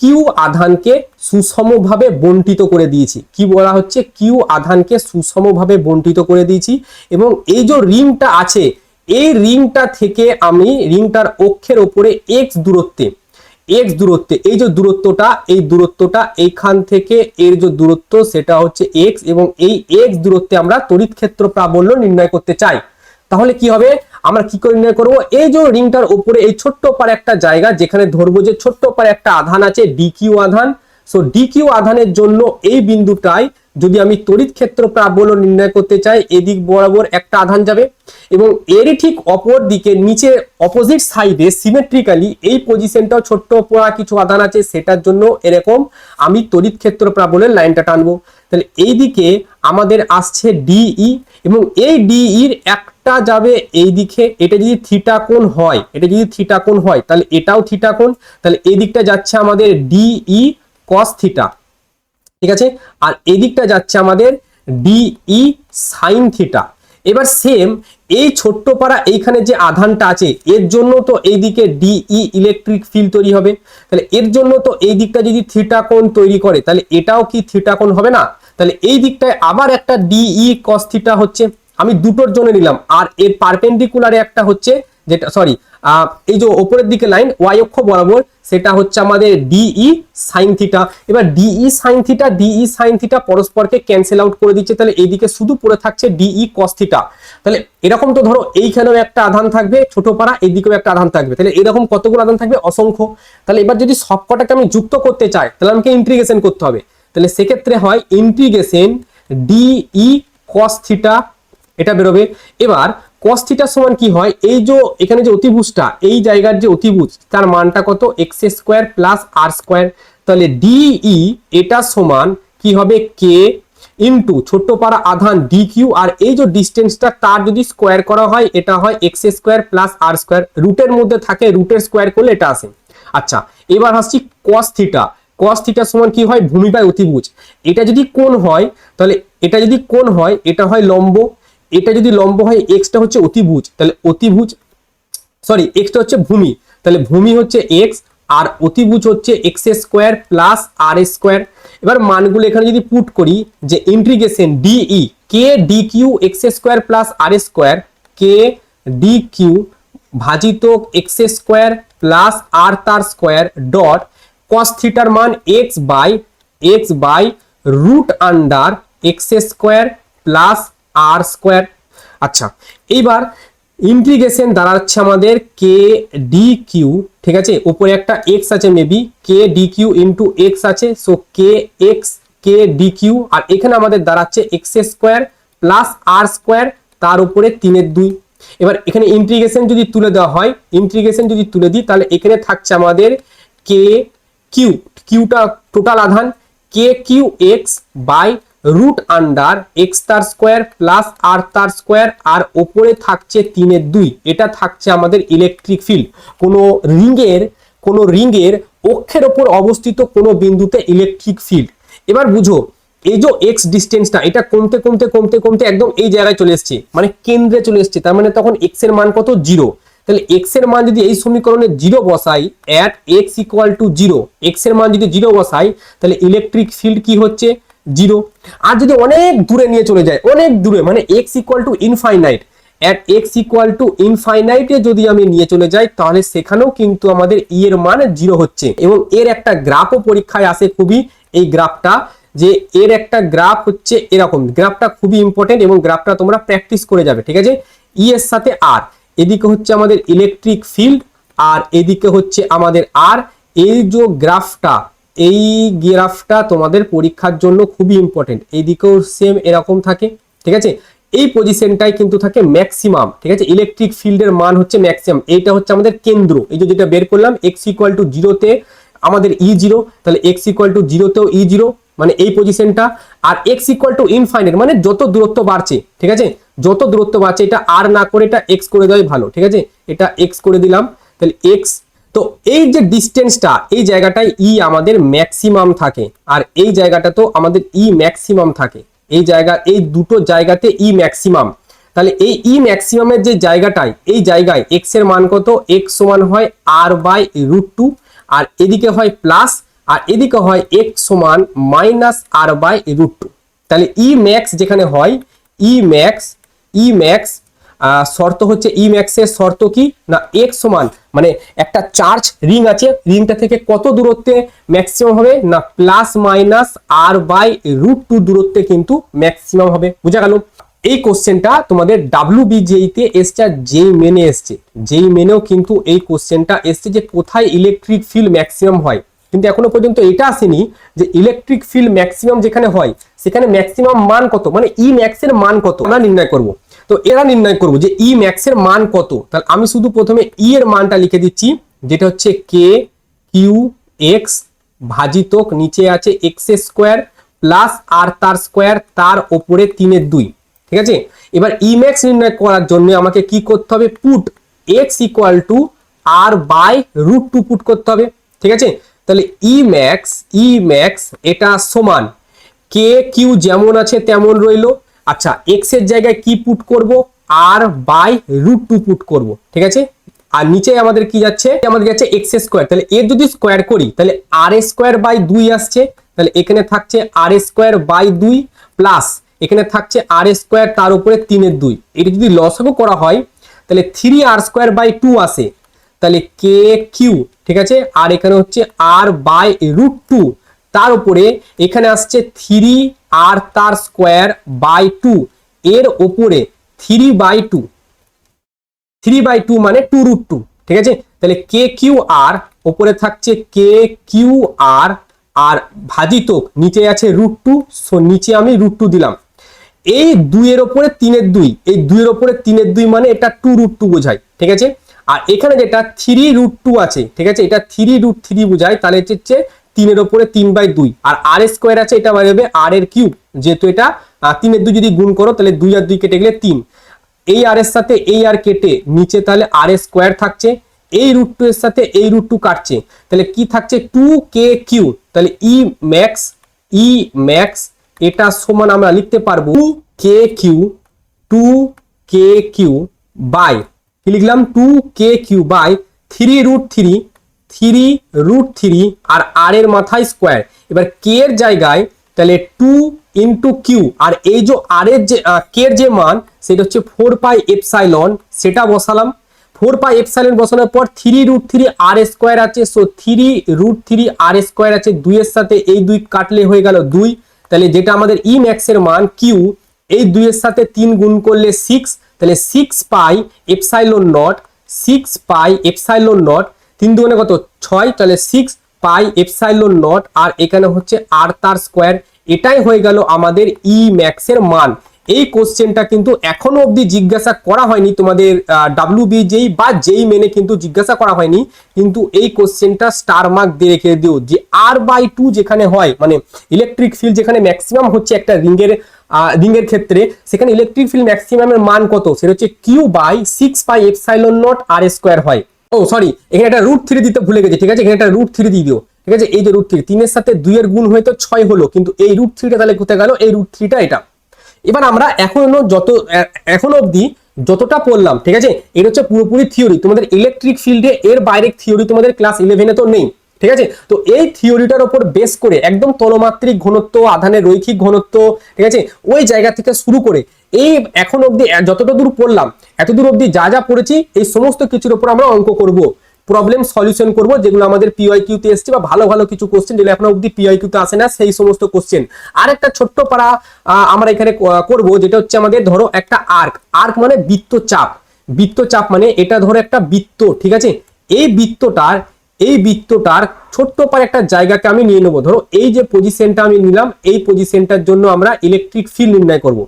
কিউ আধানকে সুষমভাবে বন্টিত করে দিয়েছি, কি বলা হচ্ছে কিউ আধানকে সুষমভাবে বন্টিত করে দিয়েছি, এবং এই যে রিংটা আছে এই রিংটা থেকে আমি রিংটার অক্ষের উপরে এক্স দূরত্বে এই যে দূরত্বটা এইখান থেকে এর যে দূরত্ব সেটা হচ্ছে এক্স, এবং এই এক্স দূরত্বে আমরা তড়িৎ ক্ষেত্র প্রাবল্য নির্ণয় করতে চাই। তাহলে কি হবে, আমরা কি করে নির্ণয় করব, এই যে রিংটার উপরে এই ছোট্ট পারে একটা জায়গা, যেখানে ধরবো যে ছোট্ট পারে একটা আধান আছে ডিকিউ আধান। সো ডিকিউ আধানের জন্য এই বিন্দুটায় যদি আমি তড়িৎ ক্ষেত্র প্রাবল্য নির্ণয় করতে চাই, এদিক বরাবর একটা আধান যাবে, এবং এরই ঠিক অপর দিকে নিচে অপোজিট সাইডে সিমেট্রিক্যালি এই পজিশনটাও ছোট্ট পড়া কিছু আধান আছে, সেটার জন্য এরকম আমি তড়িৎ ক্ষেত্র প্রাবল্যের লাইনটা টানবো। তাহলে এই দিকে আমাদের আসছে ডিই, এবং এই ডিইর একটা যাবে এই দিকে, এটা যদি থিটা কোণ হয়, তাহলে এটাও থিটা কোণ, তাহলে এই দিকটা যাচ্ছে আমাদের ডিই cos থিটা, ঠিক আছে, আর এই দিকটা যাচ্ছে আমাদের ডিই সাইন থিটা। এবার সেম এই ছোট্ট পাড়া এইখানে যে আধানটা আছে এর জন্য তো এইদিকে ডিই ইলেকট্রিক ফিল্ড তৈরি হবে, তাহলে এর জন্য তো এই দিকটা যদি থিটা কোণ তৈরি করে তাহলে এটাও কি থিটা কোণ হবে না। তাহলে এই দিকটায় আবার একটা ডিই cos থিটা হচ্ছে, আমি দুটোর জন্য নিলাম, আর এর পারপেন্ডিকুলারে একটা হচ্ছে যেটা সরি এই যে উপরের দিকে লাইন ওয়াই অক্ষ বরাবর সেটা হচ্ছে আমাদের ডিই সাইন থিটা। এবার ডিই সাইন থিটা পরস্পরকে ক্যান্সেল আউট করে দিচ্ছে, তাহলে এইদিকে শুধু পড়ে থাকছে ডিই cos থিটা। তাহলে এরকম তো ধরো এইখানেও একটা আধান থাকবে ছোট পাড়া, এইদিকেও একটা আধান থাকবে, তাহলে এরকম কতগুলো আধান থাকবে অসংখ্য। তাহলে এবার যদি সবকটাকে আমি যুক্ত করতে চাই তাহলে আমাকে ইন্টিগ্রেশন করতে হবে, তাহলে সেক্ষেত্রে হয় ইন্টিগ্রেশন ডিই cos থিটা, এটা বেরোবে। এবার cos থিটা সমান কি হয়, এই যে এখানে যে অতিভুজটা এই জায়গার যে অতিভুজ তার মানটা কত x² প্লাস r², তাহলে ডিই এটা সমান কি হবে কে ইন্টু ছোট্ট পারা আধান ডি কিউ, আর এই যে ডিস্টেন্সটা তার যদি স্কোয়ার করা হয় এটা হয় x square plus R square, রুটের মধ্যে থাকে রুটের স্কোয়ার করলে এটা আসে। আচ্ছা এবার আসছি কস থিটা। কস থিটা সমান কি হয় ভূমি বাই অতিভুজ। এটা যদি কোণ হয় তাহলে এটা যদি কোণ হয় এটা হয় লম্ব, এটা যদি লম্ব হয় এক্সটা হচ্ছে অতিভুজ, তাহলে অতিভুজ সরি এক্সটা হচ্ছে ভূমি, তাহলে ভূমি হচ্ছে এক্স আর অতিভুজ হচ্ছে X square plus R square. এবার মানগুলো এখানে যদি পুট করি যে integration dE K D Q X square plus R square K D Q ভাজিত এক্স স্কোয়ার প্লাস আর তার স্কোয়ার ডট কস থিটার মান X by root under X square plus R square. আচ্ছা এইবার ইন্টিগ্রেশন দাঁড়াচ্ছে আমাদের কে ডি কিউ, ঠিক আছে, উপরে একটা এক্স আছে maybe K D Q into X আছে, so K X K D Q, আর এখানে আমাদের দাঁড়াচ্ছে X square plus R square তার উপরে 3/2। এবার এখানে ইন্টিগ্রেশন যদি তুলে দেওয়া হয়, ইন্টিগ্রেশন যদি তুলে দিই তাহলে এখানে থাকছে আমাদের কে কিউ, কিউটা টোটাল আধান K Q X by root under X তার স্কোয়ার প্লাস আর তার স্কোয়ার, আর ওপরে থাকছে 3/2। এটা থাকছে আমাদের ইলেকট্রিক ফিল্ড। কোনো রিংয়ের অক্ষের ওপর অবস্থিত কোনো বিন্দুতে ইলেকট্রিক ফিল্ড। এবার বুঝো এই যে এক্স ডিস্টেন্সটা এটা কমতে কমতে কমতে কমতে একদম এই জায়গায় চলে এসছে, মানে কেন্দ্রে চলে এসছে, তার মানে তখন এক্স এর মান কত 0। তাহলে এক্স এর মান যদি এই সমীকরণে 0 বসাই at X equal two 0, x এর মান যদি 0 বসাই তাহলে ইলেকট্রিক ফিল্ড কি হচ্ছে 0। আর যদি অনেক দূরে নিয়ে চলে যায়, অনেক দূরে মানে X equal to infinite, at X equal to ইনফাইনাইটে যদি আমি নিয়ে চলে যাই তাহলে সেখানেও কিন্তু আমাদের ই এর মান 0 হচ্ছে। এবং এর একটা গ্রাফও পরীক্ষায় আসে খুবই, এই গ্রাফটা যে এর একটা গ্রাফ হচ্ছে এরকম, গ্রাফটা খুবই ইম্পর্টেন্ট এবং গ্রাফটা তোমরা প্র্যাকটিস করে যাবে, ঠিক আছে। ই এর সাথে আর, এদিকে হচ্ছে আমাদের ইলেকট্রিক ফিল্ড আর এদিকে হচ্ছে আমাদের আর, এই যে গ্রাফটা এই গ্রাফটা তোমাদের পরীক্ষার জন্য খুবই ইম্পর্টেন্ট। এইদিকেও সেম এরকম থাকে, ঠিক আছে। এই পজিশনটাই কিন্তু থাকে ম্যাক্সিমাম, ঠিক আছে, ইলেকট্রিক ফিল্ডের মান হচ্ছে ম্যাক্সিমাম। এইটা হচ্ছে আমাদের কেন্দ্র, এই যে যেটা বের করলাম এক্স ইকুয়াল টু 0-তে আমাদের ই 0, তাহলে এক্স ইকুয়াল টু 0-তেও ই 0, মানে এই পজিশনটা। আর এক্স ইকুয়াল টু ইনফাইনাইট মানে যত দূরত্ব বাড়ছে, ঠিক আছে, যত দূরত্ব বাড়ছে, এটা আর না করে এটা এক্স করে দেওয়াই ভালো, ঠিক আছে, এটা এক্স করে দিলাম, তাহলে এক্স। তো এই যে ডিস্টেন্সটা এই জায়গাটায় ই আমাদের ম্যাক্সিমাম থাকে, আর এই জায়গাটা তো আমাদের ই ম্যাক্সিমাম থাকে, এই জায়গা এই দুটো জায়গাতে ই ম্যাক্সিমাম। তাহলে এই ই ম্যাক্সিমামের যে জায়গাটায় এই জায়গায় এক্স এর মান কত, এক্স সমান হয় আর বাই √2, আর এদিকে হয় প্লাস আর এদিকে হয় এক্স সমান মাইনাস আর বাই √2। তাহলে ই ম্যাক্স যেখানে হয় ই ম্যাক্স শর্ত হচ্ছে ই ম্যাক্সের শর্ত কি না এক্স সমান, মানে একটা চার্জ রিং আছে, রিংটা থেকে কত দূরত্বে ম্যাক্সিমাম হবে না প্লাস মাইনাস আর বাই √2 দূরত্বে কিন্তু ম্যাক্সিমাম হবে। বুঝা গেল? এই কোশ্চেনটা তোমাদের WBJEE তে এসছে, যেই মেনে এসছে, যেই মেনেও কিন্তু এই কোশ্চেনটা এসছে যে কোথায় ইলেকট্রিক ফিল্ড ম্যাক্সিমাম হয়, কিন্তু এখনো পর্যন্ত এটা আসেনি যে ইলেকট্রিক ফিল্ড ম্যাক্সিমাম যেখানে হয় সেখানে ম্যাক্সিমাম মান কত, মানে ই ম্যাক্স এর মান কত আমরা নির্ণয় করব। তো এরা নির্ণয় করবো যে ই ম্যাক্স এর মান কত। তাহলে আমি শুধু প্রথমে ই এর মানটা লিখে দিচ্ছি, যেটা হচ্ছে কে কিউ এক্স ভাজিত নিচে আছে এক্স স্কোয়ার প্লাস আর তার স্কোয়ার তার ওপরে 3/2, ঠিক আছে। এবার ই ম্যাক্স নির্ণয় করার জন্য আমাকে কি করতে হবে, put X equal to R by √2 put করতে হবে, ঠিক আছে। তাহলে ই ম্যাক্স এটা সমান কে কিউ যেমন আছে তেমন রইলো। আচ্ছা এক্স এর জায়গায় কি পুট করব, আর বাই √2 পুট করব, ঠিক আছে। আর নিচে আমাদের কি যাচ্ছে, আমাদের যাচ্ছে এক্স স্কোয়ার, তাহলে এর যদি স্কোয়ার করি তাহলে আর স্কোয়ার বাই 2 আসছে, তাহলে এখানে থাকছে আর স্কোয়ার বাই 2 প্লাস এখানে থাকছে আর স্কোয়ার তার উপরে 3/2। এটা যদি লসাগু করা হয় তাহলে 3r স্কোয়ার বাই 2 আসে, তাহলে কে কিউ, ঠিক আছে, আর এখানে হচ্ছে আর বাই √2 তার উপরে এখানে আসছে 3 আর তার স্কোয়ার বাই 2 এর উপরে 3/2 মানে 2√2, ঠিক আছে। তাহলে কে কিউ আর উপরে থাকছে কে কিউ আর আর ভাজিত নিচে আছে √2, সো নিচে আমি √2 দিলাম। এই 2 এর উপরে 3/2, এই 2 এর উপরে 3/2 মানে এটা 2√2 বোঝায়, ঠিক আছে। আর এখানে যেটা 3√2 আছে, ঠিক আছে, এটা 3√3 বোঝায়, তাহলে হচ্ছে 3 এর উপরে 3/2 আর r স্কয়ার আছে এটা হয়ে যাবে r এর কিউব, যেহেতু এটা 3 এর 2 যদি গুণ করো তাহলে 2 আর 2 কেটে গেলে 3, এই r এর সাথে এই r কেটে নিচে তাহলে r স্কয়ার থাকছে, এই √2 এর সাথে এই √2 কাটছে, তাহলে কি থাকছে 2kq, তাহলে ই ম্যাক্স এটা সমান আমরা লিখতে পারবো 2kq বাই কি লিখলাম 2kq বাই 3√3 আর r এর মাথায় স্কয়ার। এবার k এর জায়গায় তাহলে 2 ইন্টু কিউ, আর এই যে r এর যে k এর যে মান সেটা হচ্ছে 4πε, সেটা বসালাম। 4πε বসানোর পর 3√3 r স্কয়ার আছে, সো 3√3 r স্কয়ার আছে, 2 এর সাথে এই 2 কাটলে হয়ে গেল 2, তাহলে যেটা আমাদের ই ম্যাক্স এর মান কিউ, এই 2 এর সাথে 3 গুণ করলে 6, তাহলে 6πε0, 3 দুগুণে কত 6, তাহলে 6πε0 আর এখানে হচ্ছে r তার স্কয়ার। এটাই হয়ে গেল আমাদের ই ম্যাক্স এর মান। এই কোশ্চেনটা কিন্তু এখনো অবধি জিজ্ঞাসা করা হয়নি তোমাদের WBJEE বা যেই মেনে কিন্তু জিজ্ঞাসা করা হয়নি, কিন্তু এই কোশ্চেনটা স্টার মার্ক দিয়ে রেখে দিও যে r/2 যেখানে হয়, মানে ইলেকট্রিক ফিল্ড যেখানে ম্যাক্সিমাম হচ্ছে একটা রিংয়ের ক্ষেত্রে, সেখানে ইলেকট্রিক ফিল্ড ম্যাক্সিমামের মান কত, সেটা হচ্ছে q/6πε0 r স্কয়ার হয়। ও সরি, এখানে একটা √3 দিতে ভুলে গেছি, ঠিক আছে, এখানে একটা √3 দিয়ে দিও, ঠিক আছে। এই যে √3, 3 এর সাথে 2 এর গুণ হয়ে তো 6 হলো, কিন্তু এই √3টা তাহলে কোথায় গেল, এই √3টা এটা। এবার আমরা এখনো অবধি যতটা পড়লাম, ঠিক আছে, এটা হচ্ছে পুরোপুরি থিওরি, তোমাদের ইলেকট্রিক ফিল্ডে এর বাইরে থিওরি তোমাদের ক্লাস 11-এ তো নেই, ঠিক আছে। তো এই থিওরিটার উপর বেস করে একদম তলমাত্রিক ঘনত্ব, আধানের রৈখিক ঘনত্ব, ঠিক আছে, ওই জায়গা থেকে শুরু করে এই এখন অবধি যতটা দূর পড়লাম, এতদূর অবধি যা যা পড়েছি এই সমস্ত কিছুর উপর আমরা অঙ্ক করব, প্রবলেম সলিউশন করব, যেগুলো আমাদের PYQ তে এসছে, বা ভালো ভালো কিছু কোশ্চেন যেগুলো এখনো অবধি PYQ তে আসে না, সেই সমস্ত কোশ্চেন। আর একটা ছোট্ট পারা আমরা এখানে করব, যেটা হচ্ছে আমাদের ধরো একটা আর্ক মানে বৃত্তচাপ মানে এটা ধরো একটা বৃত্ত, ঠিক আছে, এই বৃত্তটার ছোট্ট পারে একটা জায়গাকে আমি নিয়ে নেবো, ধরো এই যে পজিশনটা আমি নিলাম, এই পজিশনটার জন্য আমরা ইলেকট্রিক ফিল্ড নির্ণয় করব।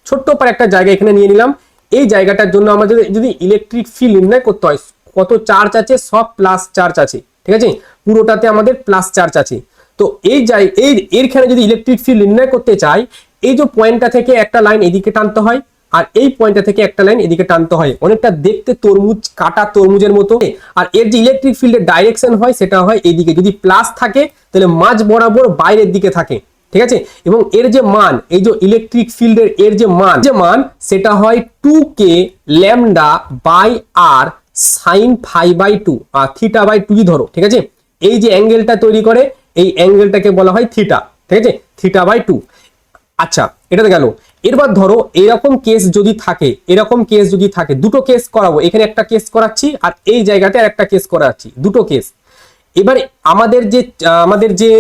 ছোট্ট পারে একটা জায়গা এখানে নিয়ে নিলাম, এই জায়গাটার জন্য আমাদের যদি ইলেকট্রিক ফিল্ড নির্ণয় করতে হয়, কত চার্জ আছে, সব প্লাস চার্জ আছে, ঠিক আছে, পুরোটাতে আমাদের প্লাস চার্জ আছে। তো এইখানে যদি ইলেকট্রিক ফিল্ড নির্ণয় করতে চাই, এই যে পয়েন্টটা থেকে একটা লাইন এদিকে টানতে হয়, আর এই পয়েন্টটা থেকে একটা লাইন এদিকে টানতে হয়, অনেকটা দেখতে কাটা তরমুজের মতো। আর এর যে ইলেকট্রিক ফিল্ডের ডাইরেকশন হয় সেটা হয় এইদিকে, যদি প্লাস থাকে তাহলে মাঝ বরাবর বাইরের দিকে থাকে, ঠিক আছে। এবং এর যে মান, এই যে ইলেকট্রিক ফিল্ডের এর যে মান সেটা হয় 2k λ/r sin π/2 আর θ/2 ধরো, ঠিক আছে। এই যে অ্যাঙ্গেলটা তৈরি করে, এই অ্যাঙ্গেলটাকে বলা হয় থিটা, ঠিক আছে, θ/2। আচ্ছা, এটা তো গেল। এরপর ধরো এরকম কেস যদি থাকে, দুটো কেস করাবো, এখানে একটা কেস করাচ্ছি আর এই জায়গাতে আর একটা কেস করাচ্ছি, দুটো কেস। এবার আমাদের যে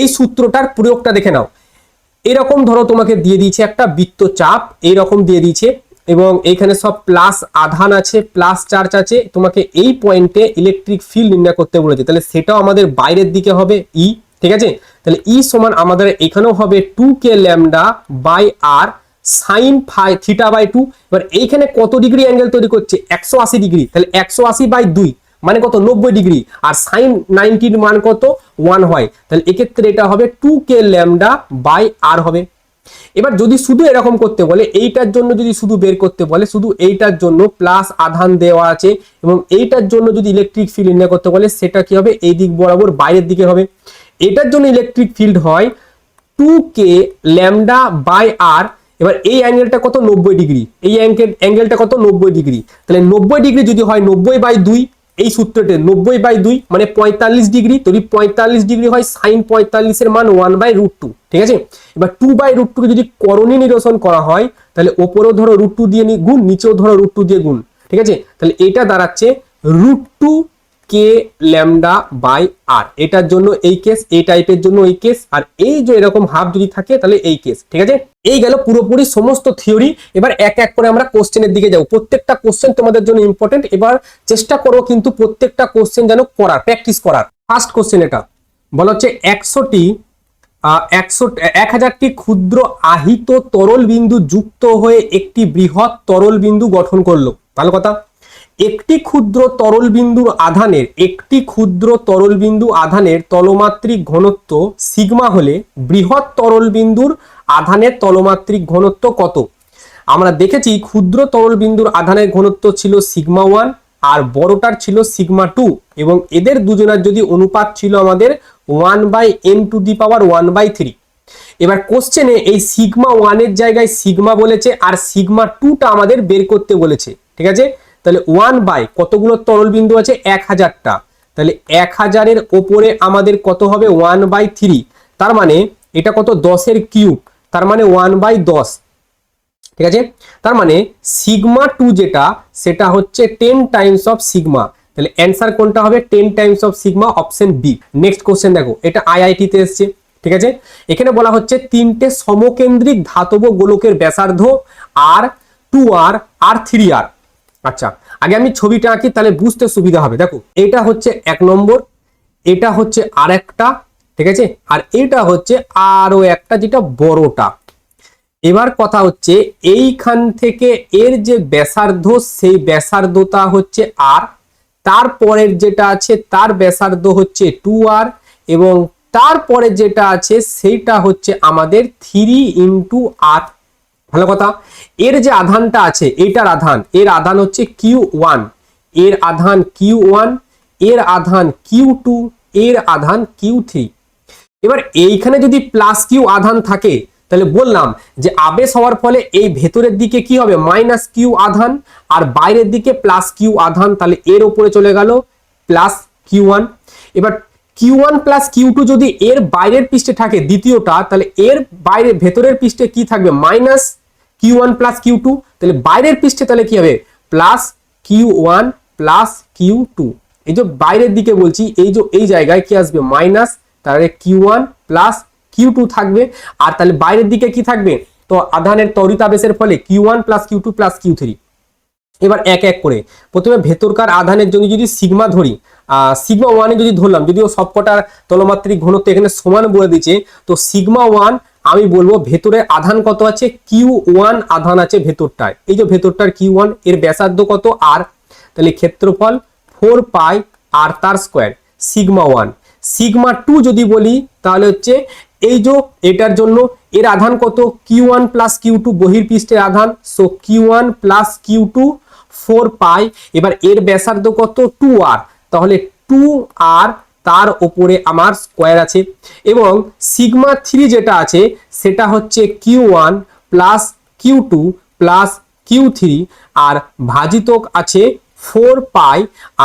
এই সূত্রটার প্রয়োগটা দেখে নাও। এরকম ধরো তোমাকে দিয়ে দিয়েছে একটা বৃত্তচাপ, এইরকম দিয়ে দিয়েছে, এবং এইখানে সব প্লাস আধান আছে, প্লাস চার্জ আছে, তোমাকে এই পয়েন্টে ইলেকট্রিক ফিল্ড নির্ণয় করতে বলেছে, তাহলে সেটাও আমাদের বাইরের দিকে হবে ই, ঠিক আছে। তাহলে ই সমান আমাদের এখানেও হবে 2k λ/r sin θ/2। এবার এইখানে কত ডিগ্রি অ্যাঙ্গেল তৈরি করছে, 180 ডিগ্রি, তাহলে 180/2 মানে কত, 90 ডিগ্রি, আর সাইন 90 মান কত 1 হয়, তাহলে এক্ষেত্রে এটা হবে 2k λ/r হবে। এবার যদি শুধু এরকম করতে বলে, এইটার জন্য যদি শুধু বের করতে বলে, শুধু এইটার জন্য প্লাস আধান দেওয়া আছে, এবং এইটার জন্য যদি ইলেকট্রিক ফিল্ড নির্ণয় করতে বলে, সেটা কি হবে, এই দিক বরাবর বাইরের দিকে হবে। এটার জন্য ইলেকট্রিক ফিল্ড হয় 2k λ/r। এবার এই অ্যাঙ্গেলটা কত, 90 ডিগ্রি, এই অ্যাঙ্গেলটা কত, 90 ডিগ্রি, তাহলে 90 ডিগ্রি যদি হয় 90/2, এই সূত্রতে 90/2 মানে 45 ডিগ্রি, যদি 45 ডিগ্রি হয় সাইন 45 এর মান 1/√2, ঠিক আছে। এবার 2/√2 কে যদি করণী নিরসন করা হয়, তাহলে ওপরেও ধরো √2 দিয়ে গুণ, নিচেও ধরো √2 দিয়ে গুণ, ঠিক আছে। তাহলে এটা দাঁড়াচ্ছে √2k λ/r। এটার জন্য এই কেস, এই টাইপের জন্য এই কেস, আর এই যে এরকম হাফ যদি থাকে তাহলে এই কেস, ঠিক আছে। এই গেল পুরোপুরি সমস্ত থিওরি। এবার এক এক করে আমরা কোশ্চেনের দিকে যাবো, প্রত্যেকটা কোশ্চেন তোমাদের জন্য ইম্পর্টেন্ট। এবার চেষ্টা করো কিন্তু প্রত্যেকটা কোশ্চেন যেন প্র্যাকটিস করার। ফার্স্ট কোশ্চেন এটা বলা হচ্ছে 1000টি ক্ষুদ্র আহিত তরল বিন্দু যুক্ত হয়ে একটি বৃহৎ তরল বিন্দু গঠন করলো, ভালো কথা। একটি ক্ষুদ্র তরল বিন্দু আধানের তলমাত্রিক ঘনত্ব সিগমা হলে বৃহৎ তরল বিন্দুর আধানের তলমাত্রিক ঘনত্ব কত? আমরা দেখেছি ক্ষুদ্র তরল বিন্দুর আধানের ঘনত্ব ছিল সিগমা 1 আর বড়টার ছিল সিগমা 2 এবং এদের দুজনের যদি অনুপাত ছিল আমাদের 1/n⁻⁴। এবার কোশ্চেনে এই সিগমা 1 এর জায়গায় সিগমা বলেছে আর সিগমা 2টা আমাদের বের করতে বলেছে, ঠিক আছে? তাহলে 1 কতগুলো তরল বিন্দু আছে? 1000টা। তাহলে 1000 ওপরে আমাদের কত হবে? 1/3। তার মানে এটা কত? 10 এর কিউব, তার মানে 1/10, ঠিক আছে? তার মানে সিগমা 2 যেটা সেটা হচ্ছে 10 টাইমস অফ সিগমা। তাহলে অ্যান্সার কোনটা হবে? 10 times of sigma, option B. Next question দেখো, এটা আইআইটি তে এসেছে, ঠিক আছে? এখানে বলা হচ্ছে তিনটে সমকেন্দ্রিক ধাতব গোলকের ব্যাসার্ধ আর 2r আর 3r। আচ্ছা, আগে আমি ছবিটা আঁকি তাহলে বুঝতে সুবিধা হবে। দেখো, এটা হচ্ছে 1 নম্বর, এটা হচ্ছে আরেকটা, ঠিক আছে? আর এটা হচ্ছে আরো একটা, যেটা বড়টা। এবার কথা হচ্ছে এইখান থেকে এর যে ব্যাসার্ধ সেই ব্যাসার্ধটা হচ্ছে আর, তারপরের যেটা আছে তার ব্যাসার্ধ হচ্ছে 2r এবং তারপরে যেটা আছে সেইটা হচ্ছে আমাদের 3 ইন্টু r। ভালো কথা। এর যে আধানটা আছে এটার আধান, এর আধান হচ্ছে q1, এর আধান q1, এর আধান q2, এর আধান q3। এবার এইখানে যদি প্লাস কিউ আধান থাকে তাহলে বললাম যে আবেশ হওয়ার ফলে এই ভেতরের দিকে কি হবে? মাইনাস কিউ আধান, আর বাইরের দিকে প্লাস কিউ আধান, তাহলে এর উপরে চলে গেল প্লাস কিউ1। এবার কিউ1 প্লাস কিউ2 যদি এর বাইরের পৃষ্ঠে থাকে দ্বিতীয়টা, তাহলে এর বাইরে ভেতরের পৃষ্ঠে কি থাকবে? Minus Q one plus Q two. তাহলে বাইরের পৃষ্ঠে তাহলে কি হবে? Plus Q one plus Q two. এই যে বাইরের দিকে বলছি, এই যে এই জায়গায় কি আসবে? মাইনাস, তাহলে কিউ1 প্লাস কিউ2 থাকবে। আর তাহলে বাইরের দিকে কি থাকবে? তো আধানের ত্বরিতাবেশের ফলে কিউ1 প্লাস কিউ2 প্লাস কিউ3। এবার এক এক করে প্রথমে ভেতরকার আধানের জন্য যদি সিগমা ধরি, সিগমা 1 এ যদি ধরলাম, যদিও সবকটার তলমাত্রিক ঘনত্ব এখানে সমান বলে দিচ্ছে, তো সিগমা 1 আমি বলবো ভেতরে আধান কত আছে? কিউ1 আধান আছে ভেতরটায়। এই যে ভেতরটার কিউ1, এর ব্যাসার্ধ কত? আর। তাহলে ক্ষেত্রফল 4 পাই আর তার স্কোয়ার, সিগমা 1। সিগমা 2 যদি বলি তাহলে হচ্ছে এই যে এটার জন্য এর আধান কত? কিউ1 প্লাস কিউ2 বহির্পৃষ্ঠের আধান, সো কিউ1 প্লাস কিউ2 4 পাই। এবার এর ব্যাসার্ধ কত? 2r, তাহলে 2r তার উপরে আমার স্কোয়ার আছে। এবং সিগমা 3 যেটা আছে সেটা হচ্ছে কিউ1 প্লাস কিউ2 প্লাস কিউ3 আর ভাজিতক আছে 4 পাই,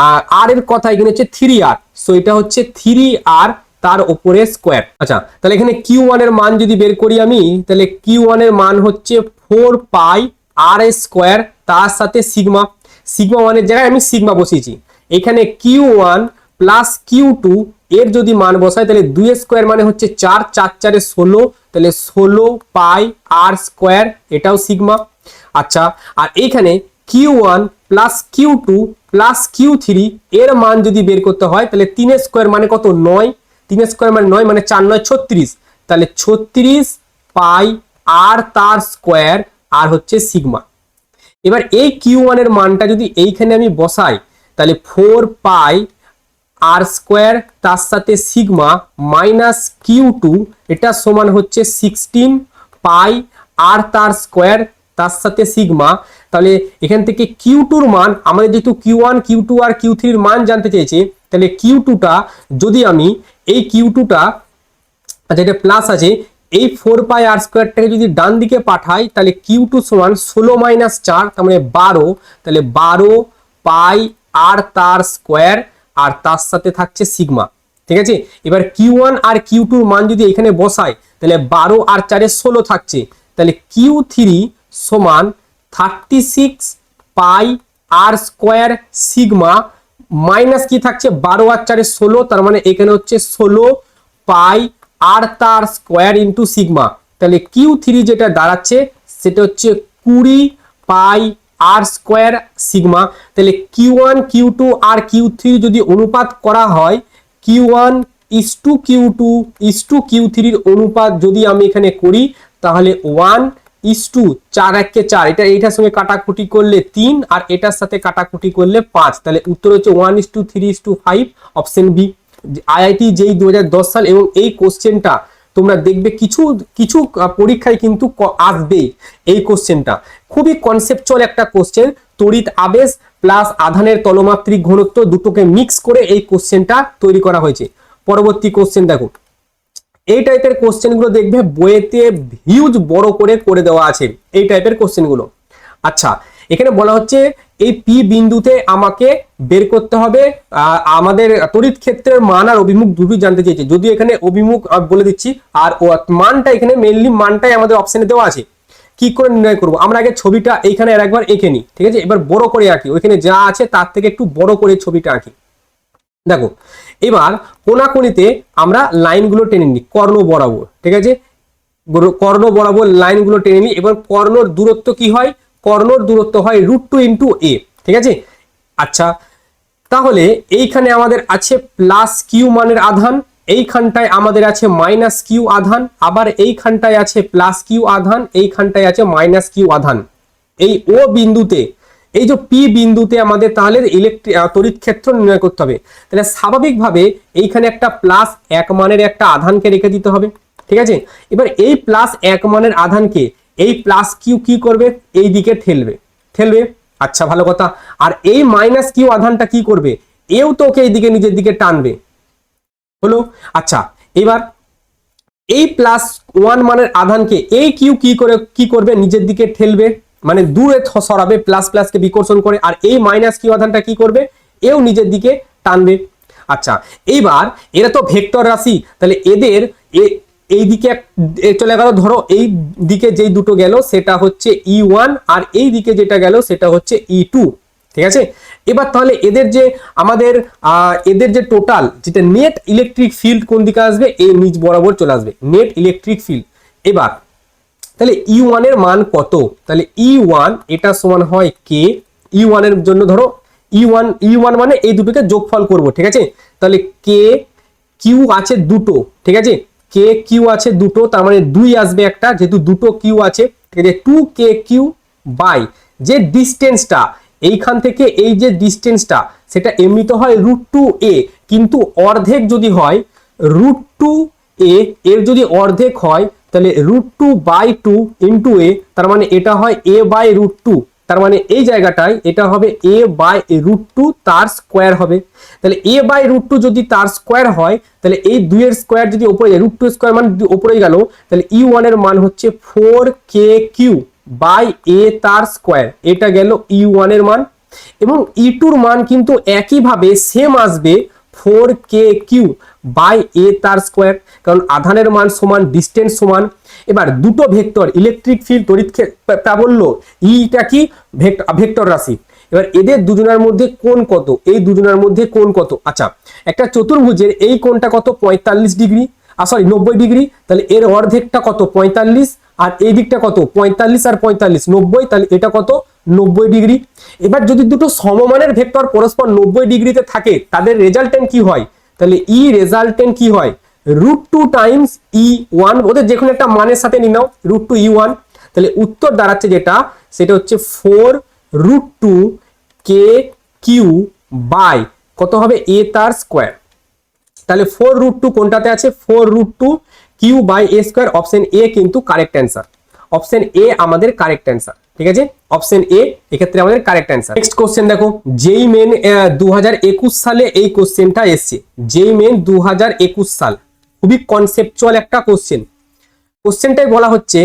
আর আর এর কথা এখানে হচ্ছে 3r, সো এটা হচ্ছে 3r তার উপরে স্কোয়ার। আচ্ছা, তাহলে এখানে কিউ1 এর মান যদি বের করি আমি, তাহলে কিউ1 এর মান হচ্ছে 4 পাই আর স্কোয়ার, তার সাথে সিগমা 1 এর জায়গায় আমি সিগমা বসিয়েছি। এখানে কিউ1 প্লাস কিউ2 এর যদি মান বসাই তাহলে 2 স্কোয়ার মানে হচ্ছে 4, 4 4 16, তাহলে 16 পাই আর স্কোয়ার, এটাও সিগমা। আচ্ছা, আর এইখানে কিউ1 প্লাস কিউ2 প্লাস কিউ3 এর মান যদি বের করতে হয় তাহলে 3 স্কোয়ার মানে কত? 9, 3 স্কোয়ার মানে 9, মানে 4 9 36, তাহলে 36 পাই আর তার স্কোয়ার আর হচ্ছে সিগমা। এবার এই কিউ1 এর মানটা যদি এইখানে আমি বসাই তাহলে 4 পাই আর স্কোয়ার তার সাথে সিগমা মাইনাস কিউ2, এটা সমান হচ্ছে 16 পাই আর তার স্কোয়ার তার সাথে সিগমা। তাহলে এখান থেকে কিউ2 এর মান, আমাদের যেহেতু কিউ1 কিউ2 আর কিউ3 এর মান জানতে চেয়েছে, তাহলে কিউ2টা যদি আমি এই কিউ2টা, আচ্ছা এটা প্লাস আছে, এই 4 পাই আর স্কোয়ারটাকে যদি ডান দিকে পাঠাই তাহলে কিউ2 সমান 16 মাইনাস 4, তার মানে 12, তাহলে 12 পাই আর তার স্কোয়ার আর তার সাথে থাকছে সিগমা, ঠিক আছে? এবার কিউ1 আর কিউ2 মান যদি এখানে বসাই তাহলে 12 আর 4 16 থাকছে, তাহলে কিউ3 সমান 36 পাই আর স্কোয়ার সিগমা মাইনাস কি থাকছে? 12 আর 4 16, তার মানে এখানে হচ্ছে 16 পাই আর তার স্কোয়ার ইন্টু সিগমা। তাহলে কিউ3 যেটা দাঁড়াচ্ছে সেটা হচ্ছে 20 পাই আর স্কোয়ার সিগমা। তাহলে কিউ1 কিউ2 আর কিউ3 যদি অনুপাত করা হয়, কিউ1 ইস টু কিউ2 ইস টু কিউ3 অনুপাত যদি আমি এখানে করি তাহলে 1 4 1 4, এটা এইটার সঙ্গে কাটাকুটি করলে 3 আর এটার সাথে কাটাকুটি করলে 5, তাহলে উত্তর হচ্ছে 1:3:5, অপশন বি। আইআইটি যেই 2010 সাল, এবং এই কোশ্চেনটা তোমরা দেখবে কিছু কিছু পরীক্ষায় কিন্তু আসবেই। এই কোশ্চেনটা খুবই কনসেপচুয়াল একটা কোশ্চেন, তড়িৎ আবেশ প্লাস আধানের তলমাত্রিক ঘনত্ব দুটোকে মিক্স করে এই কোশ্চেনটা তৈরি করা হয়েছে। পরবর্তী কোশ্চেন দেখো, এই টাইপের কোশ্চেনগুলো দেখবে বইয়েতে হিউজ বড় করে করে দেওয়া আছে এই টাইপের কোশ্চেনগুলো। আচ্ছা, এখানে বলা হচ্ছে এই পি বিন্দুতে আমাকে বের করতে হবে আমাদের তড়িৎ ক্ষেত্রের মান আর অভিমুখ দুটোই জানতে চেয়েছে। যদিও এখানে অভিমুখ বলে দিচ্ছি, আর মানটা এখানে মেইনলি মানটাই আমাদের অপশনে দেওয়া আছে। কি করে নির্ণয় করব, আমরা আগে ছবিটা এইখানে আরেকবার এঁকে নিই, ঠিক আছে? এবার বড় করে আঁকি, ওইখানে যা আছে তার থেকে একটু বড় করে ছবিটা আঁকি। দেখো, এবার কোনাকুনিতে আমরা লাইনগুলো টেনে নিই কর্ণ বরাবর, ঠিক আছে? কর্ণ বরাবর লাইনগুলো টেনে নিই। এবার কর্ণর দূরত্ব কি হয়? কর্ণর দূরত্ব হয় √2 × a, ঠিক আছে? আচ্ছা, তাহলে এইখানে আমাদের আছে প্লাস কিউ মানের আধান, এইখানটায় আমাদের আছে মাইনাস কিউ আধান, আবার এইখানটায় আছে প্লাস কিউ আধান, এইখানটায় আছে মাইনাস কিউ আধান। এই ও বিন্দুতে, এই যে পি বিন্দুতে আমাদের তাহলে তড়িৎ ক্ষেত্র নির্ণয় করতে হবে। তাহলে স্বাভাবিকভাবে এইখানে একটা প্লাস 1 মানের একটা আধানকে রেখে দিতে হবে, ঠিক আছে? এবার এই প্লাস 1 মানের আধানকে এই প্লাস কিউ কি করবে? এই দিকে ঠেলবে। আচ্ছা, ভালো কথা। আর এই মাইনাস কিউ আধানটা কি করবে? এও তো ওকে এইদিকে নিজের দিকে টানবে, হলো? আচ্ছা, এবার এই +1 মানের আধানকে এই কিউ কি করবে? নিজের দিকে ঠেলবে, মানে দূরে সরাবে, প্লাস প্লাসকে বিকর্ষণ করে। আর এই মাইনাস কিউ আধানটা কি করবে? এও নিজের দিকে টানবে। আচ্ছা, এইবার এরা তো ভেক্টর রাশি, তাহলে এদের এই দিকে চলে গেল, ধরো এই দিকে যেই দুটো গেল সেটা হচ্ছে E1, আর এই দিকে যেটা গেল সেটা হচ্ছে E2, ঠিক আছে? এবার তাহলে এদের যে টোটাল যেটা নেট ইলেকট্রিক ফিল্ড কোন দিকে আসবে? এই নিচ বরাবর চলে আসবে নেট ইলেকট্রিক ফিল্ড। এবার তাহলে E1 এর মান কত? তাহলে E1 এটা সমান হয় কে। E1 এর জন্য ধরো E1 মানে এই দুটোকে যোগফল করব, ঠিক আছে? তাহলে কে কিউ আছে দুটো, ঠিক আছে? কে কিউ আছে দুটো, তার মানে 2 আসবে একটা, যেহেতু দুটো কিউ আছে, ঠিক আছে? 2kq বাই যে ডিস্টেন্সটা এইখান থেকে এই যে ডিস্টেন্সটা সেটা এমনিতে হয় √2a, কিন্তু অর্ধেক যদি হয় √2a, এর যদি অর্ধেক হয় তাহলে √2/2 × a, তার মানে এটা হয় a/√2, তার মানে এই জায়গাটায় এটা হবে a/√2 তার স্কোয়ার হবে। তাহলে a/√2 যদি তার স্কোয়ার হয়, তাহলে এই 2 এর স্কোয়ার যদি উপরে যায়, √2 স্কোয়ার মান উপরে গেল, তাহলে E1 এর মান হচ্ছে 4kq বাই a তার স্কোয়ার, এটা গেল E1 এর মান। এবং E2 এর মান কিন্তু একইভাবে সেম আসবে 4kq বাই a তার স্কোয়ার, কারণ আধানের মান সমান, ডিস্টেন্স সমান। এবার দুটো ভেক্টর ইলেকট্রিক ফিল্ড তড়িৎ প্রাবল্য, ইটা কি ভেক্টর রাশি। এবার এদের দুজনের মধ্যে কোণ কত? এই দুজনের মধ্যে কোণ কত? আচ্ছা, একটা চতুর্ভুজের এই কোণটা কত? 45 ডিগ্রি, সরি 90 ডিগ্রি। তাহলে এর অর্ধেকটা কত? 45, আর এই দিকটা কত? 45 আর 45 90, তাহলে এটা কত? 90 ডিগ্রি। এবার যদি দুটো সমমানের ভেক্টর পরস্পর 90 ডিগ্রিতে থাকে, তাদের রেজাল্টেন্ট কি হয়? তাহলে ই রেজাল্টেন্ট কি হয়? √2 টাইমস E1, ওদের যে কোনো একটা মানের সাথে নিয়ে নাও √2 E1। তাহলে উত্তর দাঁড়াচ্ছে যেটা, সেটা হচ্ছে 4√2kq বাই কত হবে? a তার স্কোয়ার। তাহলে 4√2 কোনটাতে আছে? 4√2q by a square. Option A কিন্তু কারেক্ট অ্যান্সার, অপশন এ আমাদের কারেক্ট অ্যান্সার, ঠিক আছে? অপশন এ এক্ষেত্রে আমাদের কারেক্ট অ্যান্সার। নেক্সট কোশ্চেন দেখো, যেই মেন 2021 সালে এই কোশ্চেনটা এসছে, যেই মেন 2021 সাল, খুবই কনসেপচুয়াল একটা কোশ্চেন। কোশ্চেনটাই বলা হচ্ছে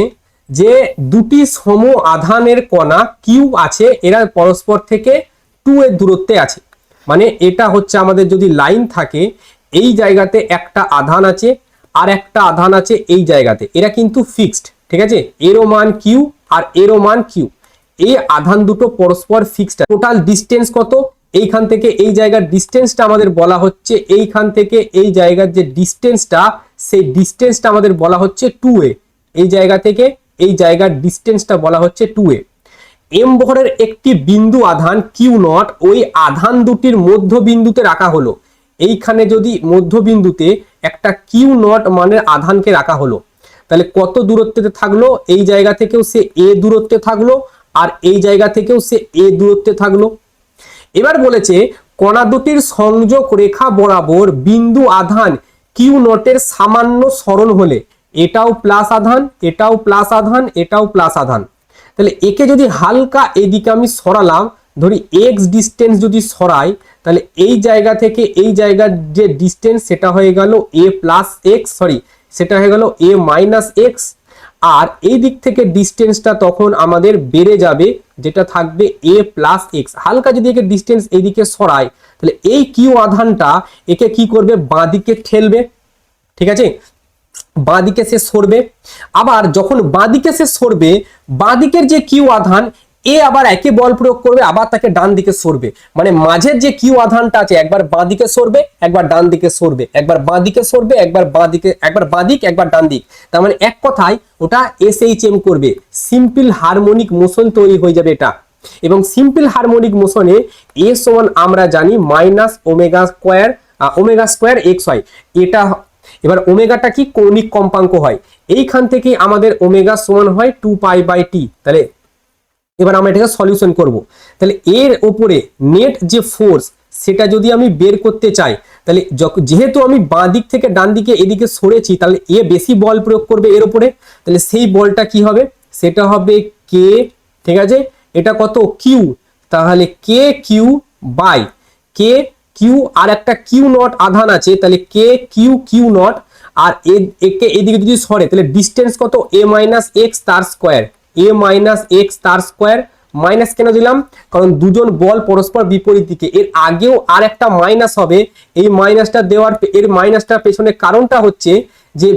যে দুটি সম আধানের কণা কিউ আছে, এরা পরস্পর থেকে 2 এর দূরত্বে আছে। মানে এটা হচ্ছে আমাদের যদি লাইন থাকে, এই জায়গাতে একটা আধান আছে আর একটা আধান আছে এই জায়গাতে, এরা কিন্তু ফিক্সড, ঠিক আছে? এরও মান কিউ আর এরও মান কিউ, এই আধান দুটো পরস্পর ফিক্সড। টোটাল ডিস্টেন্স কত? এইখান থেকে এই জায়গার ডিস্টেন্সটা আমাদের বলা হচ্ছে, এইখান থেকে এই জায়গার যে ডিস্টেন্সটা, সেই ডিস্টেন্সটা আমাদের বলা হচ্ছে 2a। এই জায়গা থেকে এই জায়গার ডিস্টেন্সটা বলা হচ্ছে 2a। এম ভরের একটি বিন্দু আধান Q0 ওই আধান দুটির মধ্যবিন্দুতে রাখা হলো। এইখানে যদি মধ্যবিন্দুতে একটা Q0 মানের আধানকে রাখা হলো, তাহলে কত দূরত্বে থাকলো, এই জায়গা থেকেও সে এ দূরত্বে থাকলো আর এই জায়গা থেকেও সে এ দূরত্বে থাকলো। এবার বলেছে কণা দুটির সংযোগ রেখা বরাবর বিন্দু আধান কিউ নটের সামান্য সরণ হলে এটাও প্লাস আধান, এটাও প্লাস আধান, এটাও প্লাস আধান। তাহলে একে যদি হালকা এদিকে আমি সরালাম, ধরি এক্স ডিস্টেন্স যদি সরাই, তাহলে এই জায়গা থেকে এই জায়গার যে ডিস্টেন্স সেটা হয়ে গেল এ প্লাস এক্স, সরি সেটা হয়ে গেল এ মাইনাস এক্স, আর এই দিক থেকে ডিস্টেন্সটা তখন আমাদের বেড়ে যাবে, যেটা থাকবে এ প্লাস এক্স। হালকা যদি একে ডিস্টেন্স এইদিকে সরাই, তাহলে এই কিউ আধানটা একে কি করবে, বাঁ দিকে ঠেলবে, ঠিক আছে, বাঁ দিকে সে সরবে। আবার যখন বাঁ দিকে সে সরবে, বাঁ দিকের যে কিউ আধান এ আবার একই বল প্রয়োগ করবে, আবার তাকে ডান দিকে সরবে। মানে মাঝের যে কিউ আধানটা আছে একবার বাঁ দিকে সরবে, একবার ডান দিকে সরবে, একবার বাঁ দিকে সরবে, একবার বাঁ দিকে, একবার বাঁ দিক, একবার ডান দিক। তার মানে এক কথায় ওটা SHM করবে, সিম্পল হারমোনিক মোশন তৈরি হয়ে যাবে এটা। এবং সিম্পল হারমোনিক মোশনে এ সমান আমরা জানি মাইনাস ওমেগা স্কোয়ার এক্স হয়। এটা এবার ওমেগাটা কি কৌণিক কম্পাঙ্ক হয়, এইখান থেকে আমাদের ওমেগা সমান হয় 2π/t। তাহলে এবার আমরা এটাকে সলিউশন করব। তাহলে এর উপরে নেট যে ফোর্স সেটা যদি আমি বের করতে চাই, তাহলে যেহেতু আমি বাঁ দিক থেকে ডান দিকে এদিকে সরেছি, তাহলে এ বেশি বল প্রয়োগ করবে এর উপরে, তাহলে সেই বলটা কি হবে, সেটা হবে কে, ঠিক আছে, এটা কত কিউ, তাহলে কে কিউ বাই কে কিউ, আর একটা কিউ নট আধান আছে, তাহলে কে কিউ কিউ নট, আর একে এদিকে যদি সরে তাহলে ডিস্টেন্স কত এ মাইনাস এক্স তার স্কোয়ার, এ মাইনাস এক্স তার স্কোয়ার। মাইনাস কেন দিলাম, কারণ দুজন বল পরস্পর বিপরীত দিকে, এর আগেও আর একটা মাইনাস হবে, এই মাইনাসটা দেওয়ার এর মাইনাসটার পেছনে কারণটা হচ্ছে যে